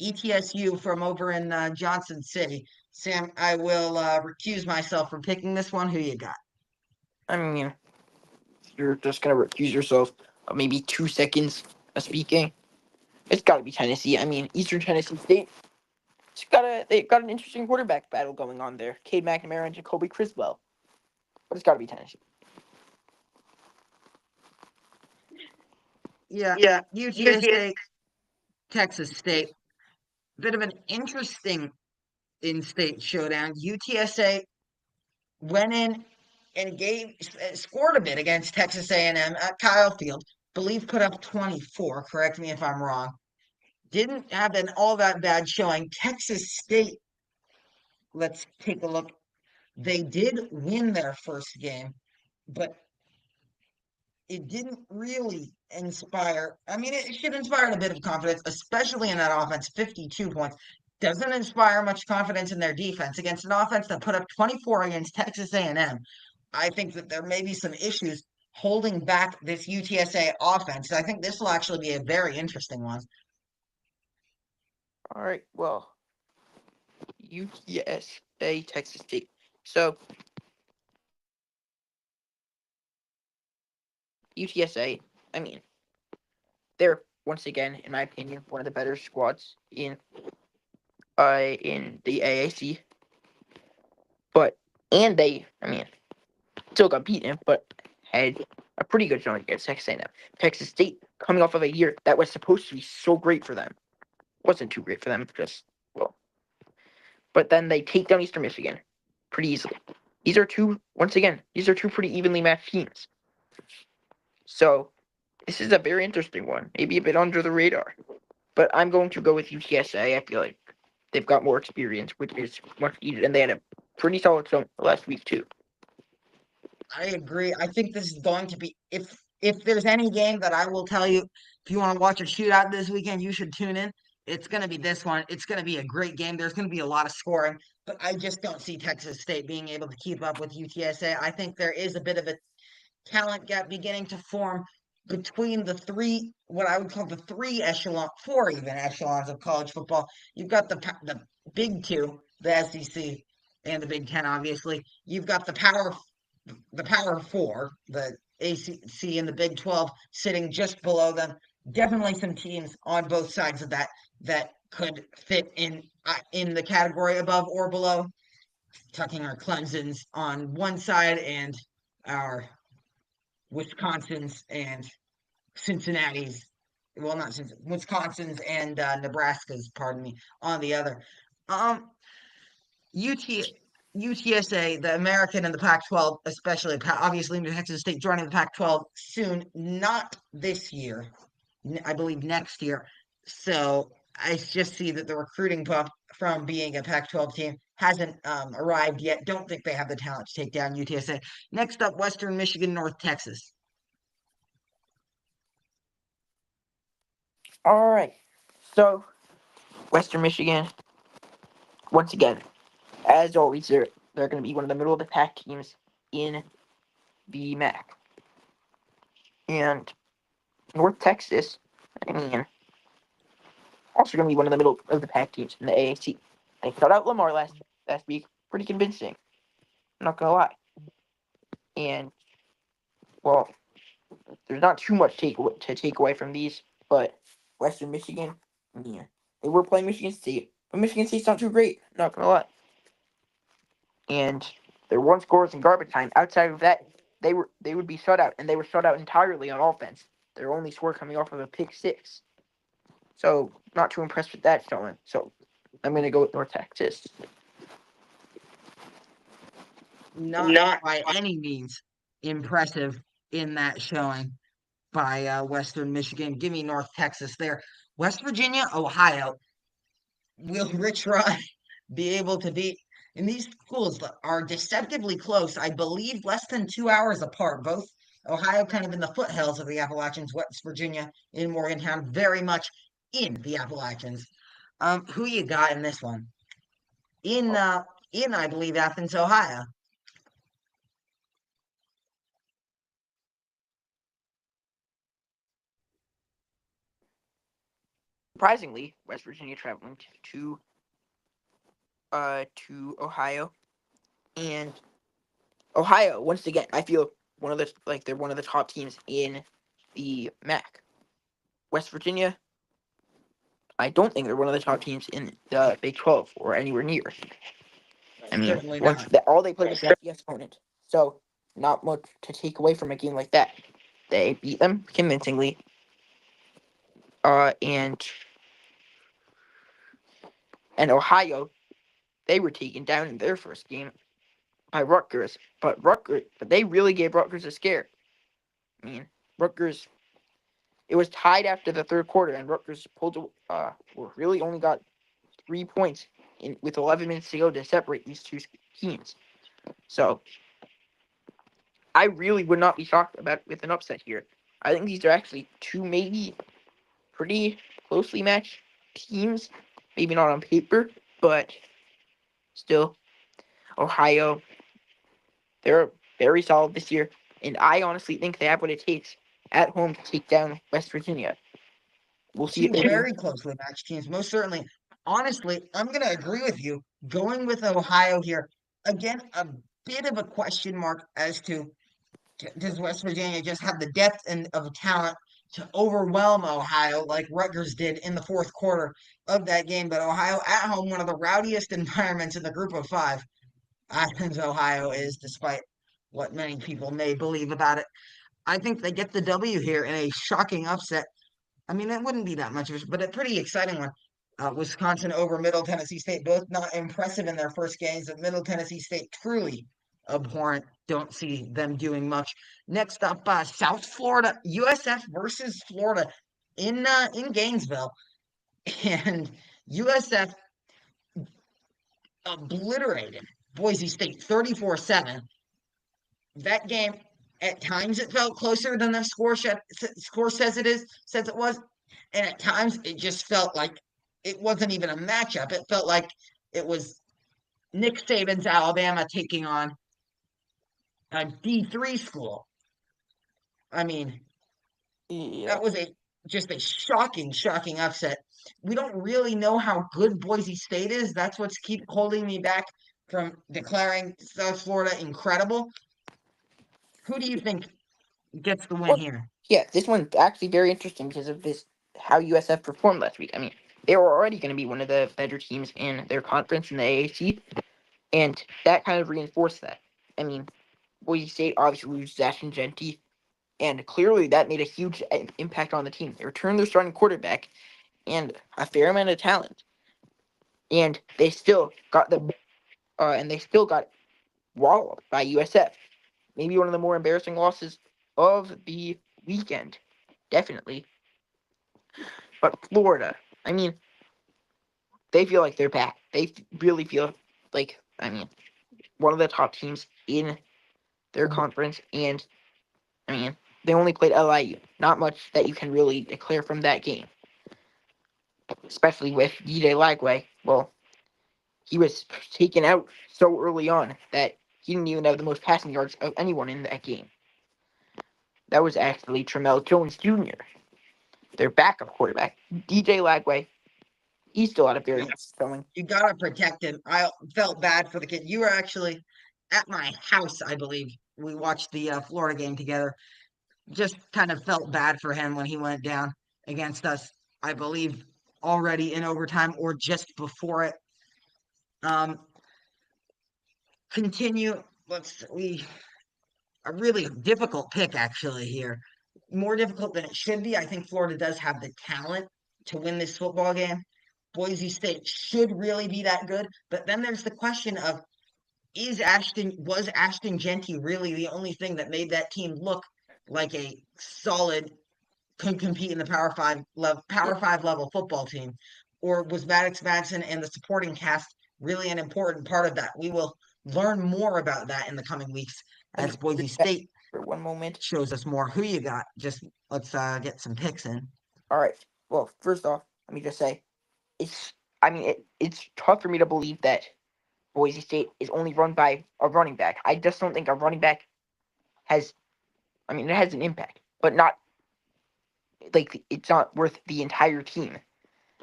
ETSU from over in Johnson City. Sam, I will recuse myself from picking this one. Who you got? I mean, you're just gonna recuse yourself of maybe 2 seconds of speaking. It's got to be Tennessee. I mean, Eastern Tennessee State. They've got an interesting quarterback battle going on there. Cade McNamara and Jacoby Criswell. But it's got to be Tennessee. Yeah, Yeah, UTS. UTSA, Texas State. Bit of an interesting in-state showdown. UTSA went in and scored a bit against Texas A&M at Kyle Field. Believe put up 24. Correct me if I'm wrong. Didn't have an all that bad showing. Texas State. Let's take a look. They did win their first game, but it didn't really inspire. I mean, it should inspire a bit of confidence, especially in that offense. 52 points doesn't inspire much confidence in their defense against an offense that put up 24 against Texas A&M. I think that there may be some issues holding back this UTSA offense. I think this will actually be a very interesting one. All right. Well, UTSA, Texas State. So UTSA. I mean, they're once again, in my opinion, one of the better squads in the AAC. But and they, I mean, still got beaten, but had a pretty good showing against Texas A&M. Texas State coming off of a year that was supposed to be so great for them, wasn't too great for them. Just well, but then they take down Eastern Michigan pretty easily. These are two pretty evenly matched teams. So this is a very interesting one, maybe a bit under the radar. But I'm going to go with UTSA. I feel like they've got more experience, which is much needed, and they had a pretty solid start last week too. I agree. I think this is going to be if there's any game that I will tell you if you want to watch a shootout this weekend, you should tune in. It's going to be this one. It's going to be a great game. There's going to be a lot of scoring, but I just don't see Texas State being able to keep up with UTSA. I think there is a bit of a talent gap beginning to form between the three, what I would call the three echelon, four even echelons of college football. You've got the big two, the SEC and the Big Ten, obviously. You've got the Power Four, the ACC and the Big 12 sitting just below them. Definitely some teams on both sides of that that could fit in the category above or below. Tucking our Clemson's on one side and our Wisconsin's and Cincinnati's, well, not Cincinnati, Wisconsin's and Nebraska's, pardon me, on the other. Um, UT, UTSA, the American and the Pac-12, especially obviously New Texas State joining the Pac-12 soon, not this year, I believe next year. So I just see that the recruiting bump from being a Pac-12 team hasn't arrived yet. Don't think they have the talent to take down UTSA. Next up, Western Michigan, North Texas. All right. So Western Michigan, once again, as always, they're going to be one of the middle of the pack teams in the MAC. And North Texas, I mean, also going to be one of the middle of the pack teams in the AAC. They shut out Lamar last week, pretty convincing. I'm not going to lie. And well, there's not too much to take away from these, but Western Michigan, yeah, they were playing Michigan State, but Michigan State's not too great. Not going to lie. And their one scores in garbage time. Outside of that, they would be shut out, and they were shut out entirely on offense. Their only score coming off of a pick six. So not too impressed with that showing. So I'm gonna go with North Texas. Not Not by any means impressive in that showing by Western Michigan. Give me North Texas there. West Virginia, Ohio. Will Rich Rod be able to beat? And these schools are deceptively close. I believe less than 2 hours apart. Both Ohio kind of in the foothills of the Appalachians, West Virginia in Morgantown, very much in the Appalachians. Who you got in this one? In I believe Athens, Ohio. Surprisingly, West Virginia traveling to Ohio, and Ohio once again. I feel they're one of the top teams in the MAC. West Virginia, I don't think they're one of the top teams in the Big 12 or anywhere near. I mean, Certainly once not. that all they played was an FBS opponent, so not much to take away from a game like that. They beat them convincingly, and Ohio, they were taken down in their first game by Rutgers, but they really gave Rutgers a scare. I mean, Rutgers, it was tied after the third quarter, and Rutgers really only got 3 points with 11 minutes to go to separate these two teams. So I really would not be shocked with an upset here. I think these are actually two maybe pretty closely matched teams. Maybe not on paper, but still, Ohio, they're very solid this year, and I honestly think they have what it takes at home to take down West Virginia. We'll see if Two they do. very closely matched teams, most certainly. Honestly, I'm going to agree with you. Going with Ohio here, again, a bit of a question mark as to does West Virginia just have the depth and of talent to overwhelm Ohio like Rutgers did in the fourth quarter of that game? But Ohio at home, one of the rowdiest environments in the group of five. Athens, Ohio is, despite what many people may believe about it. I think they get the W here in a shocking upset. I mean, it wouldn't be that much of but a pretty exciting one. Wisconsin over Middle Tennessee State, both not impressive in their first games. Of Middle Tennessee State truly abhorrent. Don't see them doing much. Next up, South Florida, USF versus Florida in Gainesville, and USF obliterated Boise State 34-7. That game, at times, it felt closer than the score says it was, and at times it just felt like it wasn't even a matchup. It felt like it was Nick Saban's Alabama taking on a D3 school. I mean, Yeah. that was a just a shocking upset. We don't really know how good Boise State is. That's what's keep holding me back from declaring South Florida incredible. Who do you think gets the win Well, here? yeah, this one's actually very interesting because of this how USF performed last week. I mean, they were already going to be one of the better teams in their conference in the AAC, and that kind of reinforced that. I mean, Boise State obviously loses Ashton Genty, and clearly that made a huge impact on the team. They returned their starting quarterback and a fair amount of talent, and they still got walloped by USF. Maybe one of the more embarrassing losses of the weekend, definitely. But Florida, I mean, they feel like they're back. Really feel like, I mean, one of the top teams in their conference, and I mean, they only played LIU. Not much that you can really declare from that game, especially with DJ Lagway. Well, he was taken out so early on that he didn't even have the most passing yards of anyone in that game. That was actually Tremel Jones Jr., their backup quarterback. DJ Lagway, he still had a very good Yes, showing. you gotta protect him. I felt bad for the kid. You were actually at my house, I believe. We watched the Florida game together. Just kind of felt bad for him when he went down against us. I believe already in overtime or just before it. Um, continue. Let's we a really difficult pick actually here. More difficult than it should be. I think Florida does have the talent to win this football game. Boise State should really be that good, but then there's the question of was Ashton Genty really the only thing that made that team look like a solid could compete in the Yeah, Power Five level football team, or was Maddox Madsen and the supporting cast really an important part of that? We will learn more about that in the coming weeks let me as Boise read that State for one moment. shows us more. Who you got? Just let's get some picks in. All right. Well, first off, let me just say it's. I mean, it's tough for me to believe that Boise State is only run by a running back. I just don't think a running back has. I mean, it has an impact, but not like it's not worth the entire team.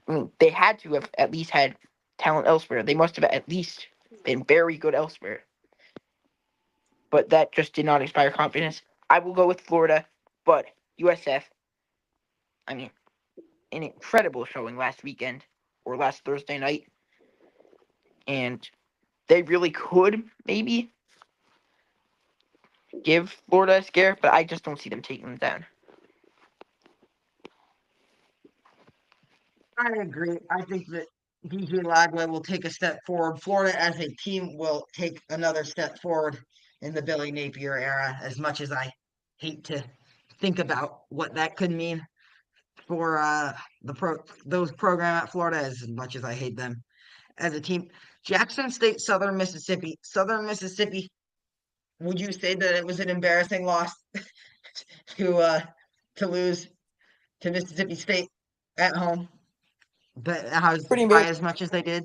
I mean, they had to have at least had talent elsewhere. They must have at least been very good elsewhere. But that just did not inspire confidence. I will go with Florida, but USF. I mean, an incredible showing last weekend or last Thursday night, and they really could maybe give Florida a scare, but I just don't see them taking them down. I agree. I think that DJ Lagway will take a step forward. Florida as a team will take another step forward in the Billy Napier era, as much as I hate to think about what that could mean for those program at Florida, as much as I hate them as a team. Jackson State, Southern Mississippi. Southern Mississippi, would you say that it was an embarrassing loss to to lose to Mississippi State at home, but Pretty by embarrassing. as much as they did?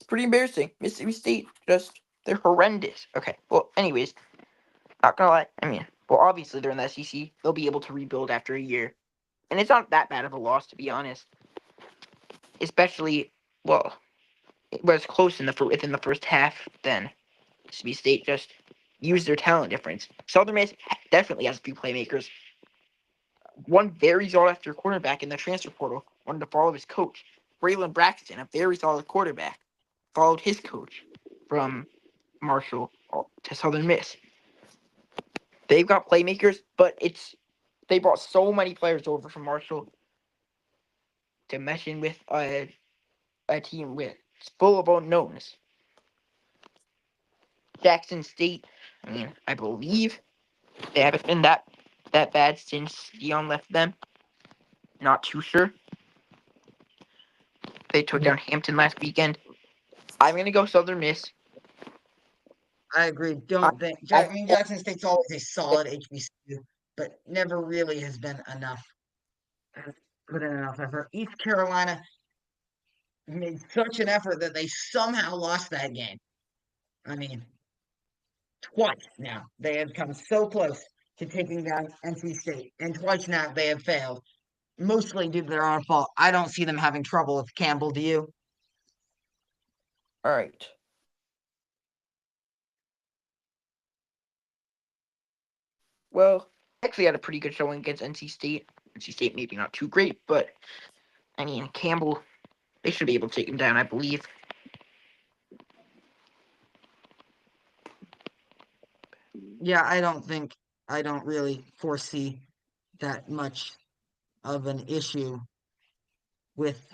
Pretty embarrassing. Mississippi State just they're horrendous. Okay. Well, anyways, not gonna lie. I mean, well, obviously they're in the SEC. They'll be able to rebuild after a year, and it's not that bad of a loss to be honest. Especially, well, it was close in within the first half. Then Mississippi State just used their talent difference. Southern Miss definitely has a few playmakers. One very sought after quarterback in the transfer portal wanted to follow his coach, Braylon Braxton, a very solid quarterback, followed his coach from Marshall to Southern Miss. They've got playmakers, but they brought so many players over from Marshall. to mesh in with a team with full of unknowns. Jackson State, I mean, I believe they haven't been that bad since Dion left them. Not too sure. They took down Hampton last weekend. I'm gonna go Southern Miss. I agree. I, Don't think. I I mean, Jackson State's always a solid HBCU, but never really has been enough. Put in enough effort. East Carolina made such an effort that they somehow lost that game. I mean, twice now they have come so close to taking down NC State, and twice now they have failed, mostly due to their own fault. I don't see them having trouble with Campbell. Do you? all right. Well, actually had a pretty good showing against NC State. NC State maybe not too great, but I mean Campbell, they should be able to take him down, I believe. Yeah, I don't really foresee that much of an issue with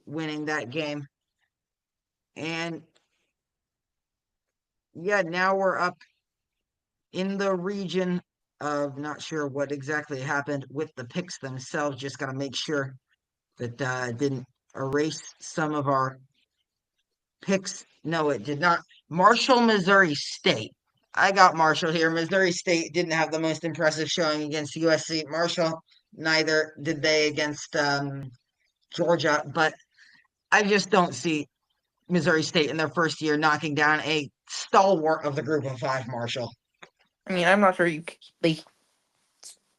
winning that game. And yeah, now we're up in the region of not sure what exactly happened with the picks themselves. Just got to make sure that it didn't erase some of our picks. No, it did not. Marshall, Missouri State. I got Marshall here. Missouri State didn't have the most impressive showing against USC. Marshall, neither did they against Georgia, but I just don't see Missouri State in their first year knocking down a stalwart of the group of five, Marshall. I mean, I'm not sure they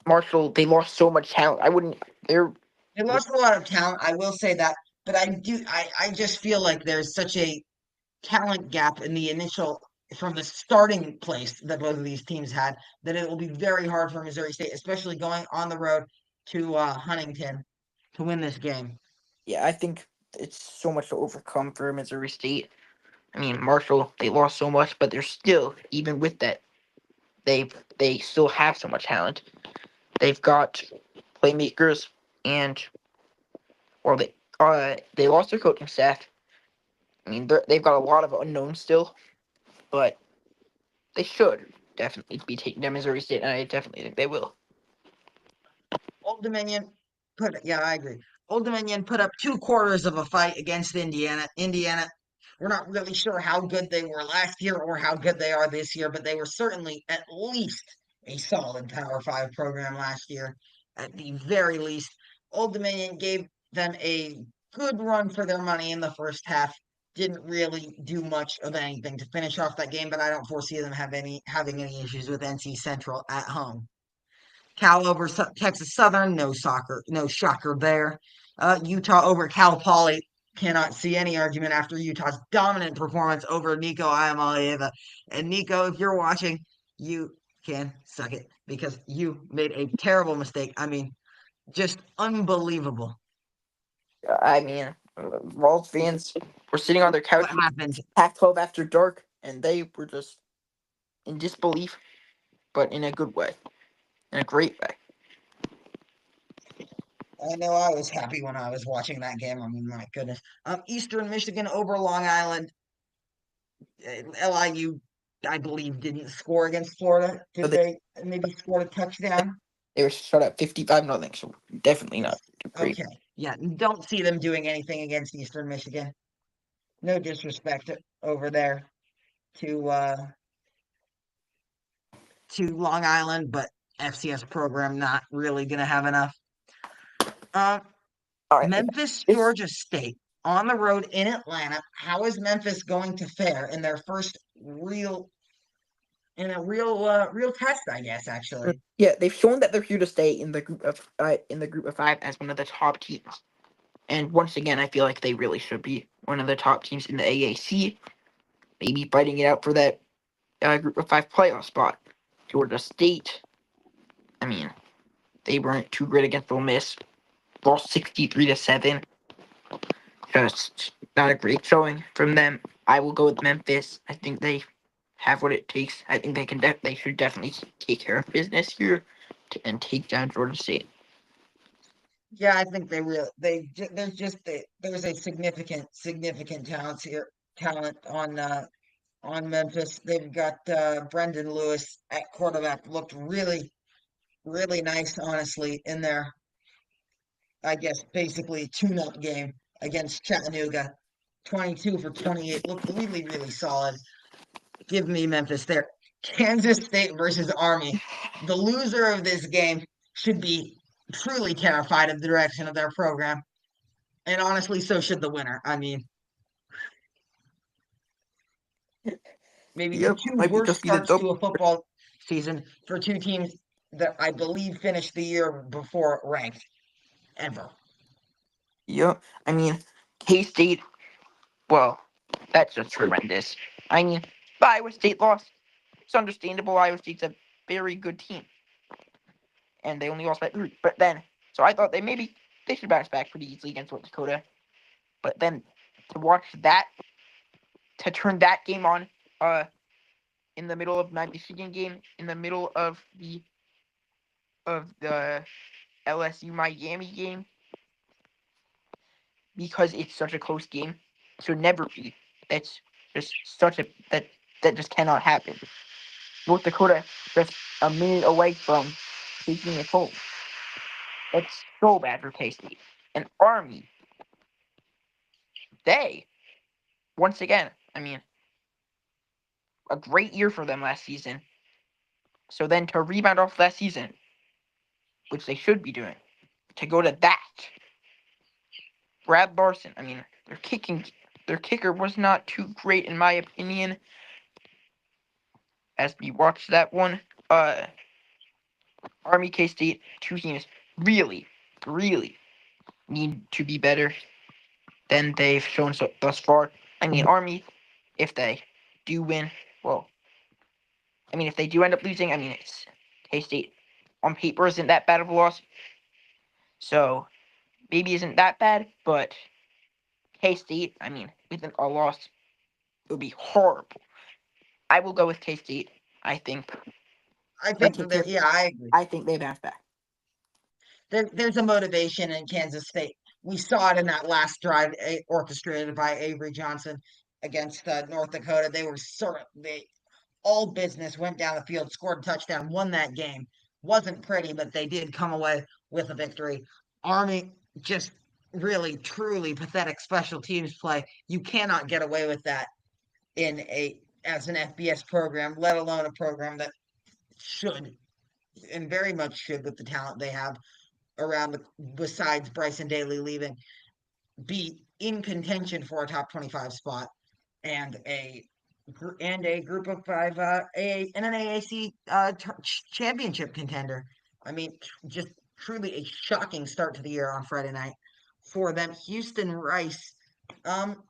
Marshall, they lost so much talent. I wouldn't. They're They lost a lot of talent, I will say that, but I just feel like there's such a talent gap in the initial from the starting place that both of these teams had that it will be very hard for Missouri State, especially going on the road to Huntington to win this game. yeah. I think it's so much to overcome for Missouri State. I mean, Marshall, they lost so much, but they're still even with that. They still have so much talent. They've got playmakers, and or they lost their coaching staff. I mean, they've got a lot of unknowns still, but they should definitely be taking down Missouri State, and I definitely think they will. Old Dominion yeah, I agree. Old Dominion put up 2 quarters of a fight against Indiana. Indiana, we're not really sure how good they were last year or how good they are this year, but they were certainly at least a solid Power Five program last year, at the very least. Old Dominion gave them a good run for their money in the first half. Didn't really do much of anything to finish off that game, but I don't foresee them having any issues with NC Central at home. Cal over Texas Southern, no shocker there. Utah over Cal Poly, cannot see any argument after Utah's dominant performance over Nico Iamaleava. And Nico, if you're watching, you can suck it because you made a terrible mistake. I mean, just unbelievable I mean, Vols fans were sitting on their what couch with happened. Pac-12 after dark, and they were just in disbelief, but in a good way, in a great way. I know I was happy when I was watching that game. I mean, my goodness. Eastern Michigan over Long Island. LIU, I believe, didn't score against Florida. So Did they maybe score a touchdown? they were shut up 55-0, so definitely not too great. Okay. Yeah, don't see them doing anything against Eastern Michigan. No disrespect over there to Long Island, but FCS program not really gonna have enough. Uh, All right, Memphis, this Georgia State on the road in Atlanta. How is Memphis going to fare in their first real test? I guess actually. yeah, they've shown that they're here to stay in the group of five as one of the top teams. And once again, I feel like they really should be one of the top teams in the AAC, maybe fighting it out for that group of five playoff spot. Georgia State, I mean, they weren't too great against Ole Miss, lost 63-7. Just not a great showing from them. I will go with Memphis. I think they have what it takes. I think they should definitely take care of business here and take down Georgia State. Yeah, I think there's a significant talent on Memphis. They've got Brendan Lewis at quarterback. Looked really nice, honestly, in their, I guess, basically tune-up game against Chattanooga. 22 for 28. Looked really solid. Give me Memphis there. Kansas State versus Army. The loser of this game should be truly terrified of the direction of their program. And honestly, so should the winner. I mean, maybe the Yep, two might be worst just be the starts to double. a football season for two teams that I believe finished the year before ranked ever. Yep, I mean, K State. Well, that's just horrendous. I mean, but Iowa State lost. It's understandable. Iowa State's a very good team, and they only lost by 3. But then, so I thought they should bounce back pretty easily against North Dakota. But then to watch that, to turn that game on, uh, in the middle of my Michigan game, in the middle of the LSU Miami game, because it's such a close game, should never be. That's just such a that just cannot happen. North Dakota just a minute away from taking it home. That's so bad for K State. And Army, they once again, I mean, a great year for them last season. So then to rebound off last season, which they should be doing, to go to that, Brad Larson. I mean, their kicker was not too great in my opinion. As we watched that one, Army K State, two teams really need to be better than they've shown thus far. I mean, Army, if they do win, well, I mean, if they do end up losing, I mean, it's K State on paper isn't that bad of a loss, so maybe isn't that bad, but K State, I mean, with a loss, it would be horrible. I will go with K State. I think I they think that take care. yeah, I agree. I think they bounce back. There's a motivation in Kansas State. We saw it in that last drive orchestrated by Avery Johnson against North Dakota. They were they all business, went down the field, scored a touchdown, won that game. Wasn't pretty, but they did come away with a victory. Army just really truly pathetic special teams play. You cannot get away with that in a as an FBS program, let alone a program that should and very much should with the talent they have around besides Bryson Daly leaving, be in contention for a top 25 spot and a group of five an AAC championship contender. I mean, just truly a shocking start to the year on Friday night for them. Houston Rice. Um,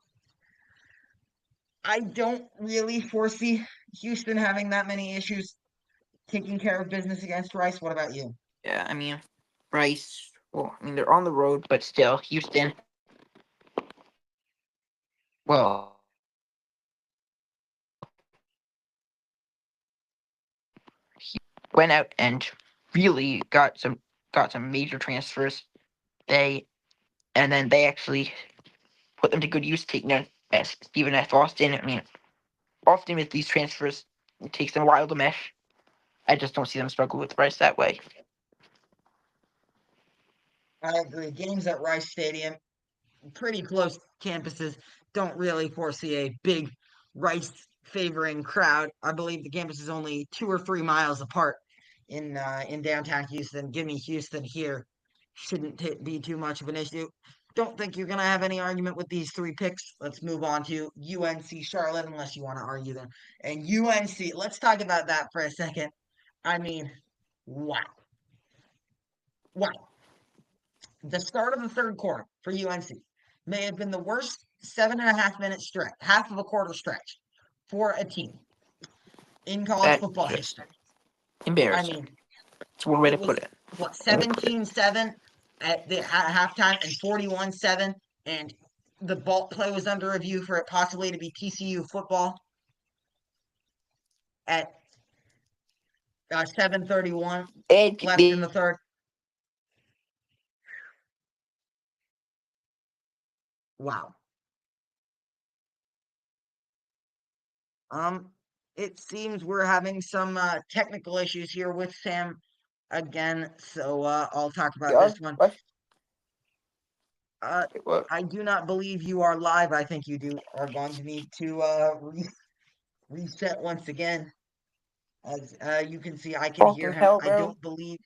I don't really foresee Houston having that many issues taking care of business against Rice. What about you? Yeah, I mean, Rice. Well, I mean, they're on the road, but still, Houston. Well, he went out and really got some major transfers. They and then they actually put them to good use, taking out Stephen F. Austin. I mean, often with these transfers, it takes them a while to mesh. I just don't see them struggle with Rice that way. I agree. Games at Rice Stadium, pretty close campuses. Don't really foresee a big Rice favoring crowd. I believe the campus is only 2 or 3 miles apart in downtown Houston. Give me Houston here. Shouldn't be too much of an issue. Don't think you're gonna have any argument with these three picks. Let's move on to UNC Charlotte, unless you want to argue them. And UNC, let's talk about that for a second. I mean, wow, wow. The start of the third quarter for UNC may have been the worst 7.5 minute stretch, half of a quarter stretch for a team in college That's football just history. I embarrassing. mean, It's one way it to put was it. what 17-7 at the halftime and 41-7, and the ball play was under review for it possibly to be TCU football at 7:31 And left in the they third. Wow. Um, it seems we're having some technical issues here with Sam again, so I'll talk We about this are. one. What? Uh, What? I do not believe you are live. I think you are going to need to reset once again. As you can see, I can hear Fucking him. hell, I bro. don't believe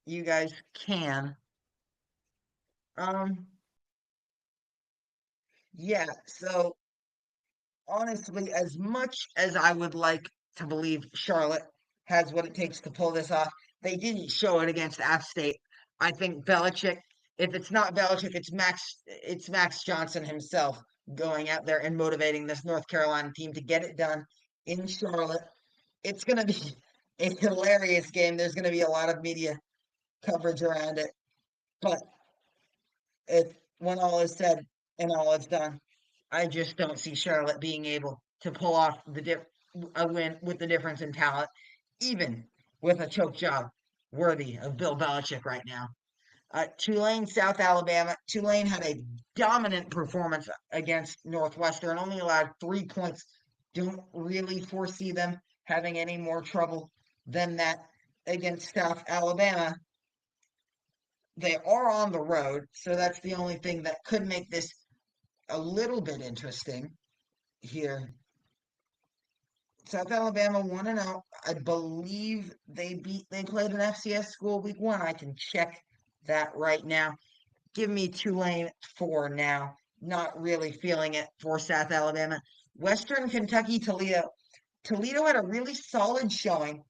you guys can. Um, yeah, so honestly, as much as I would like to believe Charlotte has what it takes to pull this off, they didn't show it against App State. I think Belichick, if it's not Belichick, it's Max Johnson himself going out there and motivating this North Carolina team to get it done in Charlotte. It's gonna be a hilarious game. There's gonna be a lot of media coverage around it. But if when all is said and all is done, I just don't see Charlotte being able to pull off a win with the difference in talent, even with a choke job worthy of Bill Belichick right now. Tulane, South Alabama. Tulane had a dominant performance against Northwestern, only allowed 3 points. Don't really foresee them having any more trouble than that against South Alabama. They are on the road, so that's the only thing that could make this a little bit interesting here. South Alabama 1-0. I believe they played an FCS school week one. I can check that right now. Give me Tulane for now. Not really feeling it for South Alabama. Western Kentucky Toledo. Toledo had a really solid showing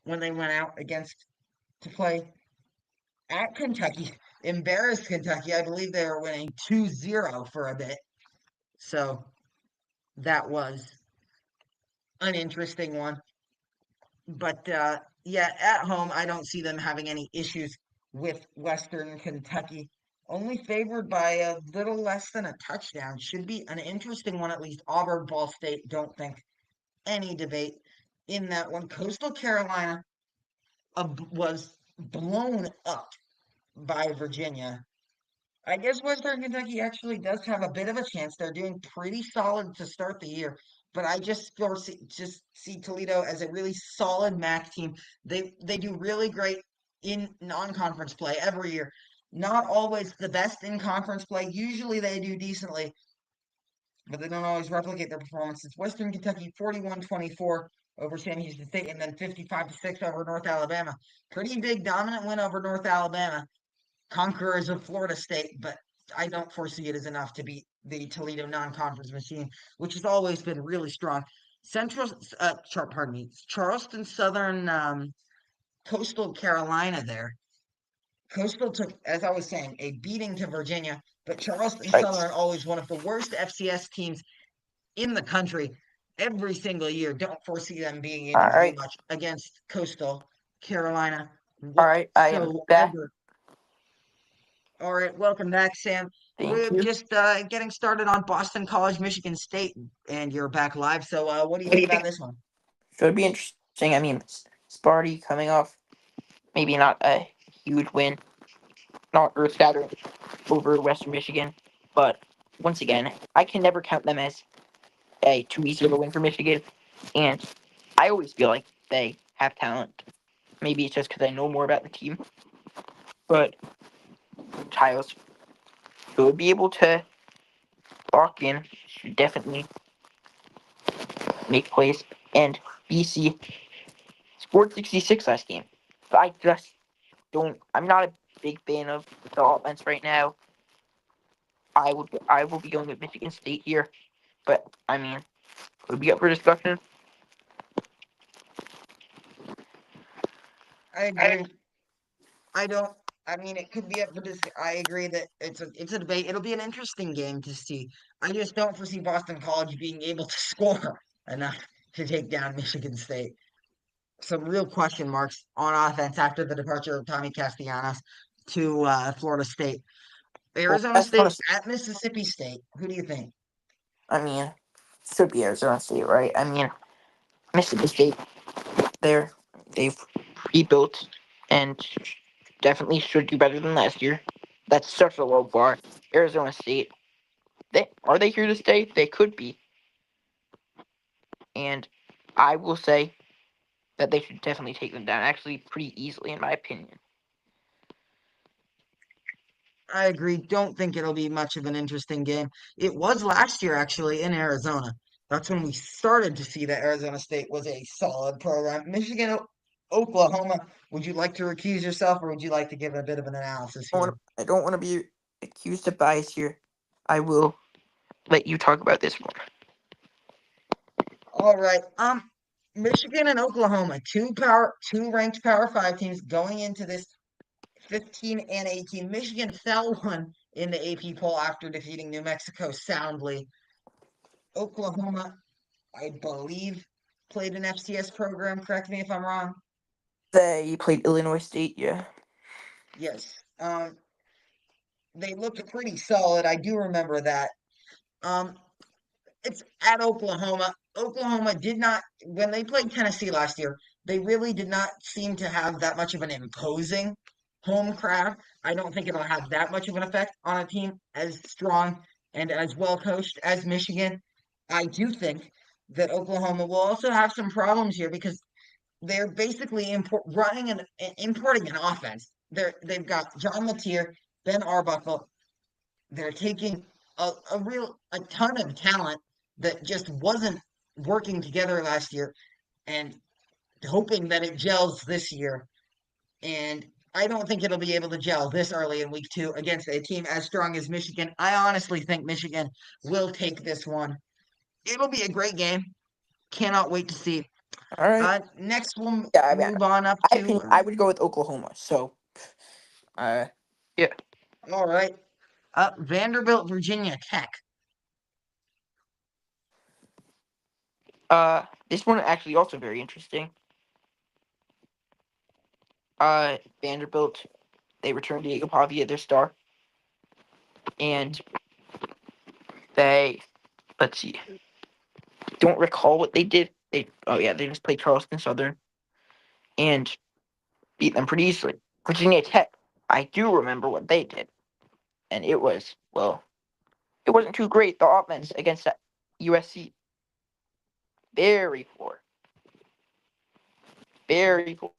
when they went out against to play at Kentucky. Embarrassed Kentucky. I believe they were winning 2-0 for a bit. So that was an interesting one. But yeah, at home, I don't see them having any issues with Western Kentucky. Only favored by a little less than a touchdown. Should be an interesting one, at least. Auburn, Ball State, don't think any debate in that one. Coastal Carolina was blown up by Virginia. I guess Western Kentucky actually does have a bit of a chance. They're doing pretty solid to start the year, but I just see Toledo as a really solid MAC team. They do really great in non-conference play every year. Not always the best in conference play. Usually they do decently, but they don't always replicate their performances. Western Kentucky 41-24 over Sam Houston State, and then 55-6 over North Alabama. Pretty big dominant win over North Alabama conquerors of Florida State, but I don't foresee it as enough to beat the Toledo non-conference machine, which has always been really strong. Pardon me, Charleston Southern, Coastal Carolina. There, Coastal took, as I was saying, a beating to Virginia, but Charleston Right. Southern always one of the worst FCS teams in the country every single year. Don't foresee them being All able to do right. much against Coastal Carolina All right. I am back. whatsoever. All right, welcome back, Sam. Thank We're you. just getting started on Boston College, Michigan State, and you're back live. So, what do you What do think you about think? this one? Should be interesting. I mean, Sparty coming off maybe not a huge win, not earth shattering over Western Michigan, but once again, I can never count them as a too easy of a win for Michigan. And I always feel like they have talent. Maybe it's just because I know more about the team, but Tiles should be able to lock in. Should definitely make plays. And BC scored 66 last game. But I just don't. I'm not a big fan of the offense right now. I will be going with Michigan State here, but I mean, would be up for discussion. I agree. I don't. I mean, it could be up for this. I agree that it's a debate. It'll be an interesting game to see. I just don't foresee Boston College being able to score enough to take down Michigan State. Some real question marks on offense after the departure of Tommy Castellanos to Florida State. Well, Arizona Arizona State State. at Mississippi State. Who do you think? I mean, should be Arizona State, right? I mean, Mississippi State. They've rebuilt and definitely should do better than last year. That's such a low bar. Arizona State, they here to stay? They could be, and I will say that they should definitely take them down. Actually, pretty easily, in my opinion. I agree. Don't think it'll be much of an interesting game. It was last year, actually, in Arizona. That's when we started to see that Arizona State was a solid program. Michigan, Oklahoma. Would you like to recuse yourself, or would you like to give a bit of an analysis here? I don't want to be accused of bias here. I will let you talk about this one. All right. Michigan and Oklahoma, two ranked Power Five teams going into this 15 and 18. Michigan fell one in the AP poll after defeating New Mexico soundly. Oklahoma, I believe, played an FCS program. Correct me if I'm wrong. They played Illinois State, yeah. Yes. They looked pretty solid. I do remember that. Um, it's at Oklahoma. Oklahoma did not, when they played Tennessee last year, they really did not seem to have that much of an imposing home crowd. I don't think it'll have that much of an effect on a team as strong and as well coached as Michigan. I do think that Oklahoma will also have some problems here because they're basically running and importing an offense. They've got John Mateer, Ben Arbuckle, they're taking a ton of talent that just wasn't working together last year and hoping that it gels this year. And I don't think it'll be able to gel this early in week two against a team as strong as Michigan. I honestly think Michigan will take this one. It'll be a great game. Cannot wait to see. All right. Next, we'll Yeah, I mean, move on up I to. think I would go with Oklahoma. So, uh, yeah. All right. Vanderbilt, Virginia Tech. This one actually also very interesting. Vanderbilt, they returned Diego Pavia, their star, and they, let's see, don't recall what they did. They just played Charleston Southern and beat them pretty easily. Virginia Tech, I do remember what they did, and it was, well, it wasn't too great. The offense against USC, very poor, very poor,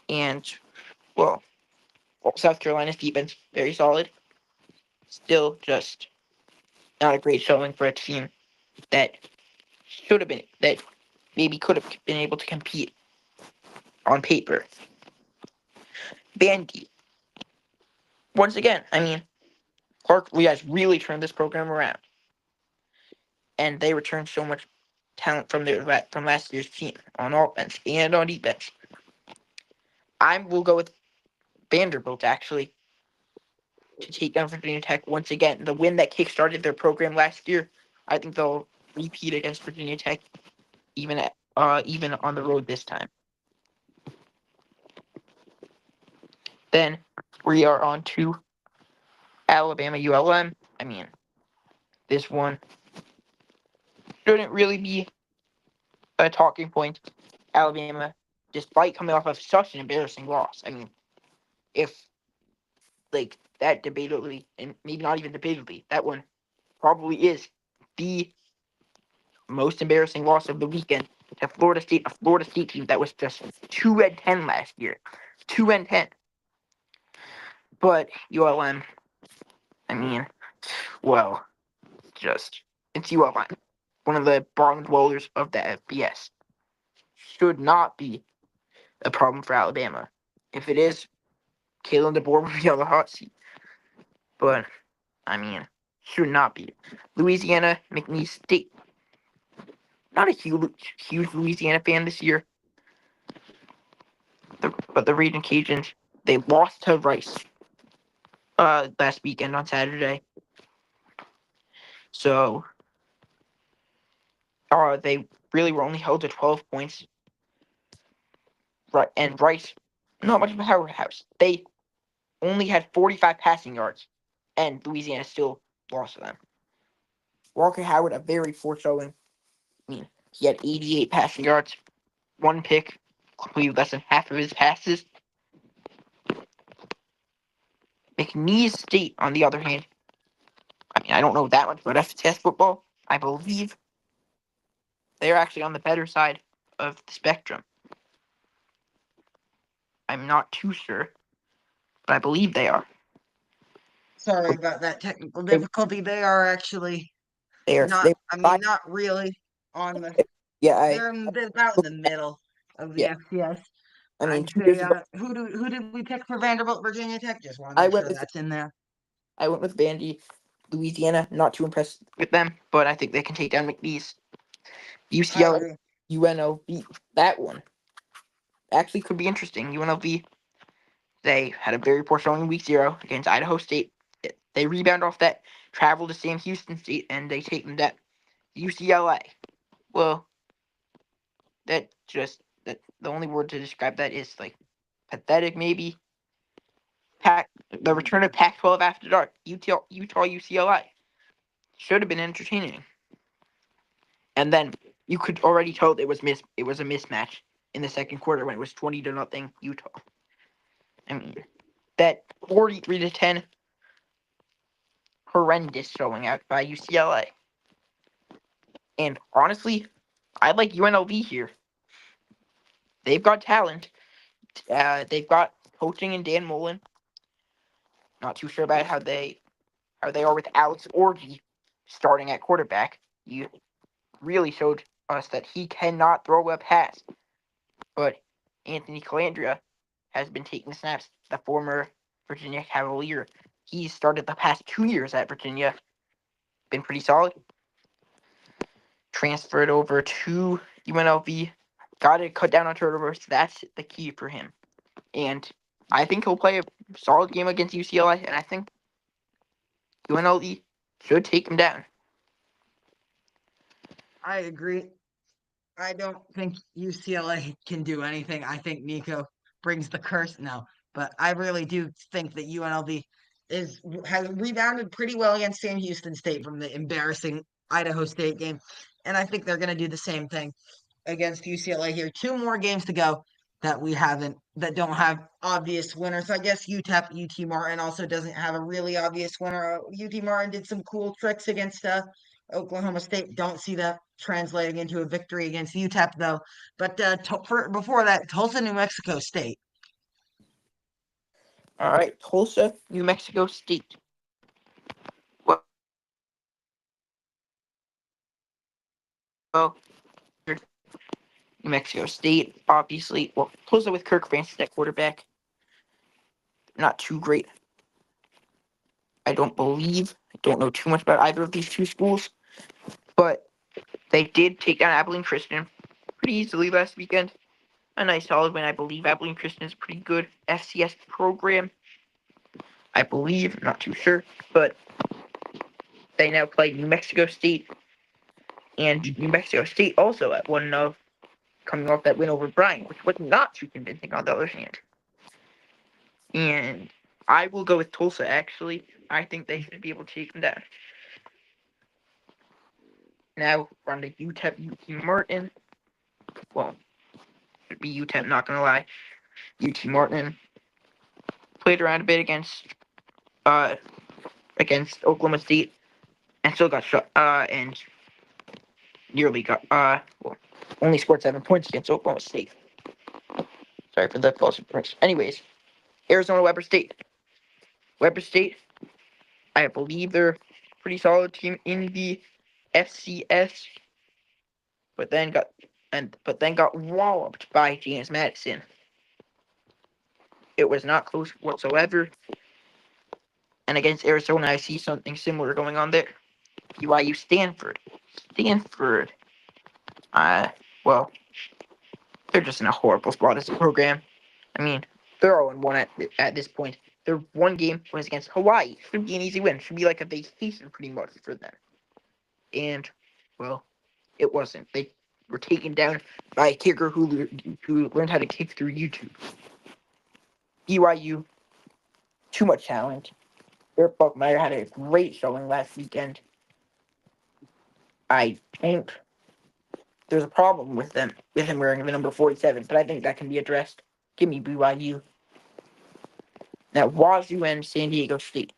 and well, South Carolina's defense very solid. Still, just not a great showing for a team that should have been that maybe could have been able to compete on paper. Vandy, once again, I mean, Clark Lee has really turned this program around, and they returned so much talent from last year's team on offense and on defense. I will go with Vanderbilt actually to take down Virginia Tech once again. The win that kickstarted their program last year, I think they'll repeat against Virginia Tech, even on the road this time. Then we are on to Alabama ULM. I mean, this one shouldn't really be a talking point. Alabama, despite coming off of such an embarrassing loss. I mean, if like that debatably, and maybe not even debatably, that one probably is the most embarrassing loss of the weekend to Florida State, a Florida State team that was just 2-10 last year, 2-10. But ULM, I mean, well, just it's ULM, one of the bottom dwellers of the FBS. Should not be a problem for Alabama. If it is, Kalen DeBoer will be on the hot seat. But I mean, should not be. Louisiana, McNeese State. Not a huge Louisiana fan this year. But the Raging Cajuns, they lost to Rice last weekend on Saturday. So they really were only held to 12 points. Right, and Rice, not much of a powerhouse. They only had 45 passing yards, and Louisiana still lost to them. Walker Howard, a very poor showing. I mean, he had 88 passing yards, one pick, completed less than half of his passes. McNeese State, on the other hand, I mean, I don't know that much about FCS football. I believe they're actually on the better side of the spectrum. I'm not too sure, but I believe they are. Sorry about that technical difficulty. They are actually not, They I mean, five. not really on the, Yeah, they're about in the middle of the yeah. FCS. I mean, I'd 2 years say, ago, who did we pick for Vanderbilt, Virginia Tech? Just want to I make went sure with that's in there. I went with Vandy, Louisiana. Not too impressed with them, but I think they can take down McNeese. I UCLA, agree. UNLV. That one actually could be interesting. UNLV, they had a very poor showing in week 0 against Idaho State. They rebound off that, travel to Sam Houston State, and they take them down. UCLA. Well, that the only word to describe that is like pathetic, maybe. The return of Pac-12 after dark. Utah, UCLA should have been entertaining. And then you could already tell it was a mismatch in the second quarter when it was 20-0 Utah. I mean, that 43-10 horrendous showing out by UCLA. And honestly, I like UNLV here. They've got talent. They've got coaching in Dan Mullen. Not too sure about how they are with Alex Orgy starting at quarterback. You really showed us that he cannot throw a pass. But Anthony Calandria has been taking snaps. The former Virginia Cavalier. He started the past 2 years at Virginia. Been pretty solid. Transferred over to UNLV. Got to cut down on turnovers. That's the key for him. And I think he'll play a solid game against UCLA. And I think UNLV should take him down. I agree. I don't think UCLA can do anything. I think Nico brings the curse now, but I really do think that UNLV has rebounded pretty well against Sam Houston State from the embarrassing Idaho State game, and I think they're going to do the same thing against UCLA here. Two more games to go that don't have obvious winners. I guess UTEP, UT Martin also doesn't have a really obvious winner. UT Martin did some cool tricks against Oklahoma State. Don't see that translating into a victory against UTEP though. But before that, Tulsa, New Mexico State. All right, Tulsa, New Mexico State. Well, New Mexico State, obviously. Well, Tulsa with Kirk Francis at quarterback. Not too great. I don't believe. I don't know too much about either of these two schools, but they did take down Abilene Christian pretty easily last weekend. A nice solid win. I believe Abilene Christian is a pretty good FCS program. I believe, not too sure, but they now play New Mexico State, and New Mexico State also at 1-0, coming off that win over Bryant, which was not too convincing on the other hand. And I will go with Tulsa, actually. I think they should be able to take them down. Now we're on to UTEP, UT Martin. Well, it'd be UTEP, not gonna lie. UT Martin played around a bit uh against Oklahoma State and still got shot and nearly got well, only scored 7 points against Oklahoma State. Sorry for the false information. Anyways, Arizona Weber State. Weber State, I believe they're a pretty solid team in the FCS, but then got walloped by James Madison. It was not close whatsoever. And against Arizona, I see something similar going on there. BYU Stanford. Stanford. Uh, well, they're just in a horrible spot as a program. I mean, they're 0-1 at this point. Their one game was against Hawaii. Should be an easy win. Should be like a vacation pretty much for them. And, well, it wasn't. They were taken down by a kicker who learned how to kick through YouTube. BYU, too much talent. Eric Buckmeyer had a great showing last weekend. I think there's a problem with him wearing the number 47, but I think that can be addressed. Give me BYU. Now, Wazoo and San Diego State.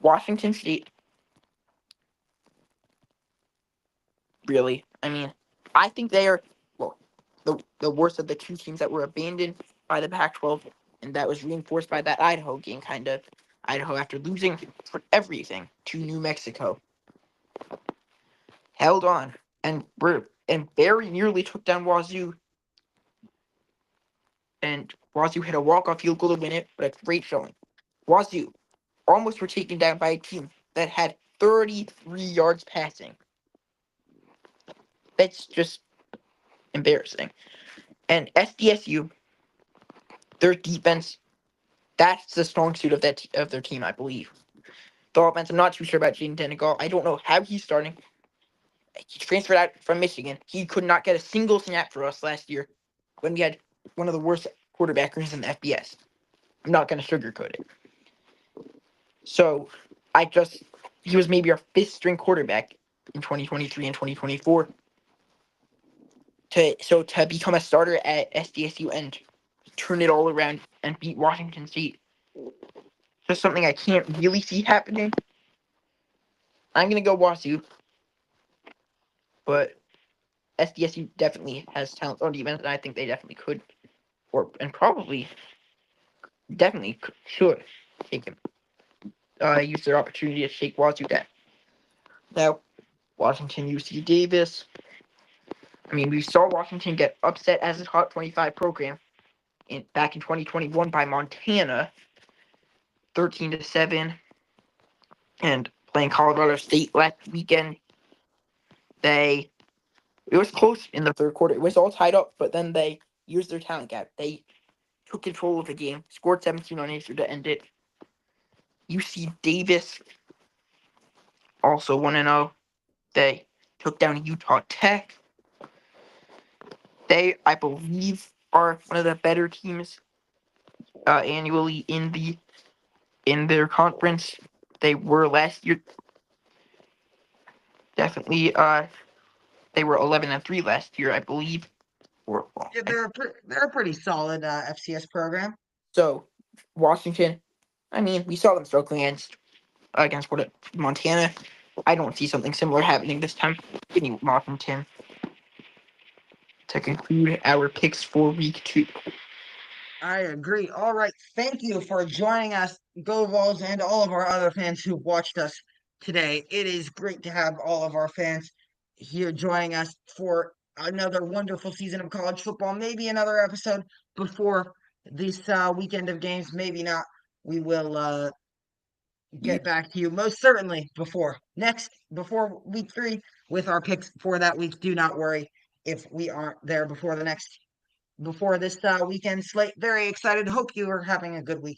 Washington State, really. I mean, I think they are, well, the worst of the two teams that were abandoned by the Pac-12, and that was reinforced by that Idaho game, kind of. Idaho, after losing for everything to New Mexico, held on and very nearly took down Wazoo. And Wazoo hit a walk-off field goal to win it, but a great showing. Wazoo almost were taken down by a team that had 33 yards passing. That's just embarrassing. And SDSU, their defense, that's the strong suit of of their team, I believe. The offense, I'm not too sure about Jaden Denegal. I don't know how he's starting. He transferred out from Michigan. He could not get a single snap for us last year when we had one of the worst quarterbackers in the FBS. I'm not going to sugarcoat it. So he was maybe our fifth string quarterback in 2023 and 2024. To become a starter at SDSU and turn it all around and beat Washington State, just something I can't really see happening. I'm gonna go Wazoo, but SDSU definitely has talent on defense, and I think they definitely could, and probably definitely should take him. Use their opportunity to shake Wazoo down. Now, Washington UC Davis. I mean, we saw Washington get upset as a top 25 program back in 2021 by Montana, 13-7, and playing Colorado State last weekend. It was close in the third quarter. It was all tied up, but then they used their talent gap. They took control of the game, scored 17 on Acer to end it. UC Davis also 1-0. They took down Utah Tech. They, I believe, are one of the better teams annually in their conference. They were last year. Definitely, they were 11-3 last year, I believe. Yeah, they're a pretty solid FCS program. So Washington, I mean, we saw them struggle against Montana. I don't see something similar happening this time. Give me Washington to conclude our picks for week 2. I agree. All right. Thank you for joining us, Go Vols, and all of our other fans who've watched us today. It is great to have all of our fans here joining us for another wonderful season of college football. Maybe another episode before this weekend of games. Maybe not. We will Yeah. get back to you most certainly before week 3 with our picks for that week. Do not worry if we aren't there before this weekend slate. Very excited. Hope you are having a good week.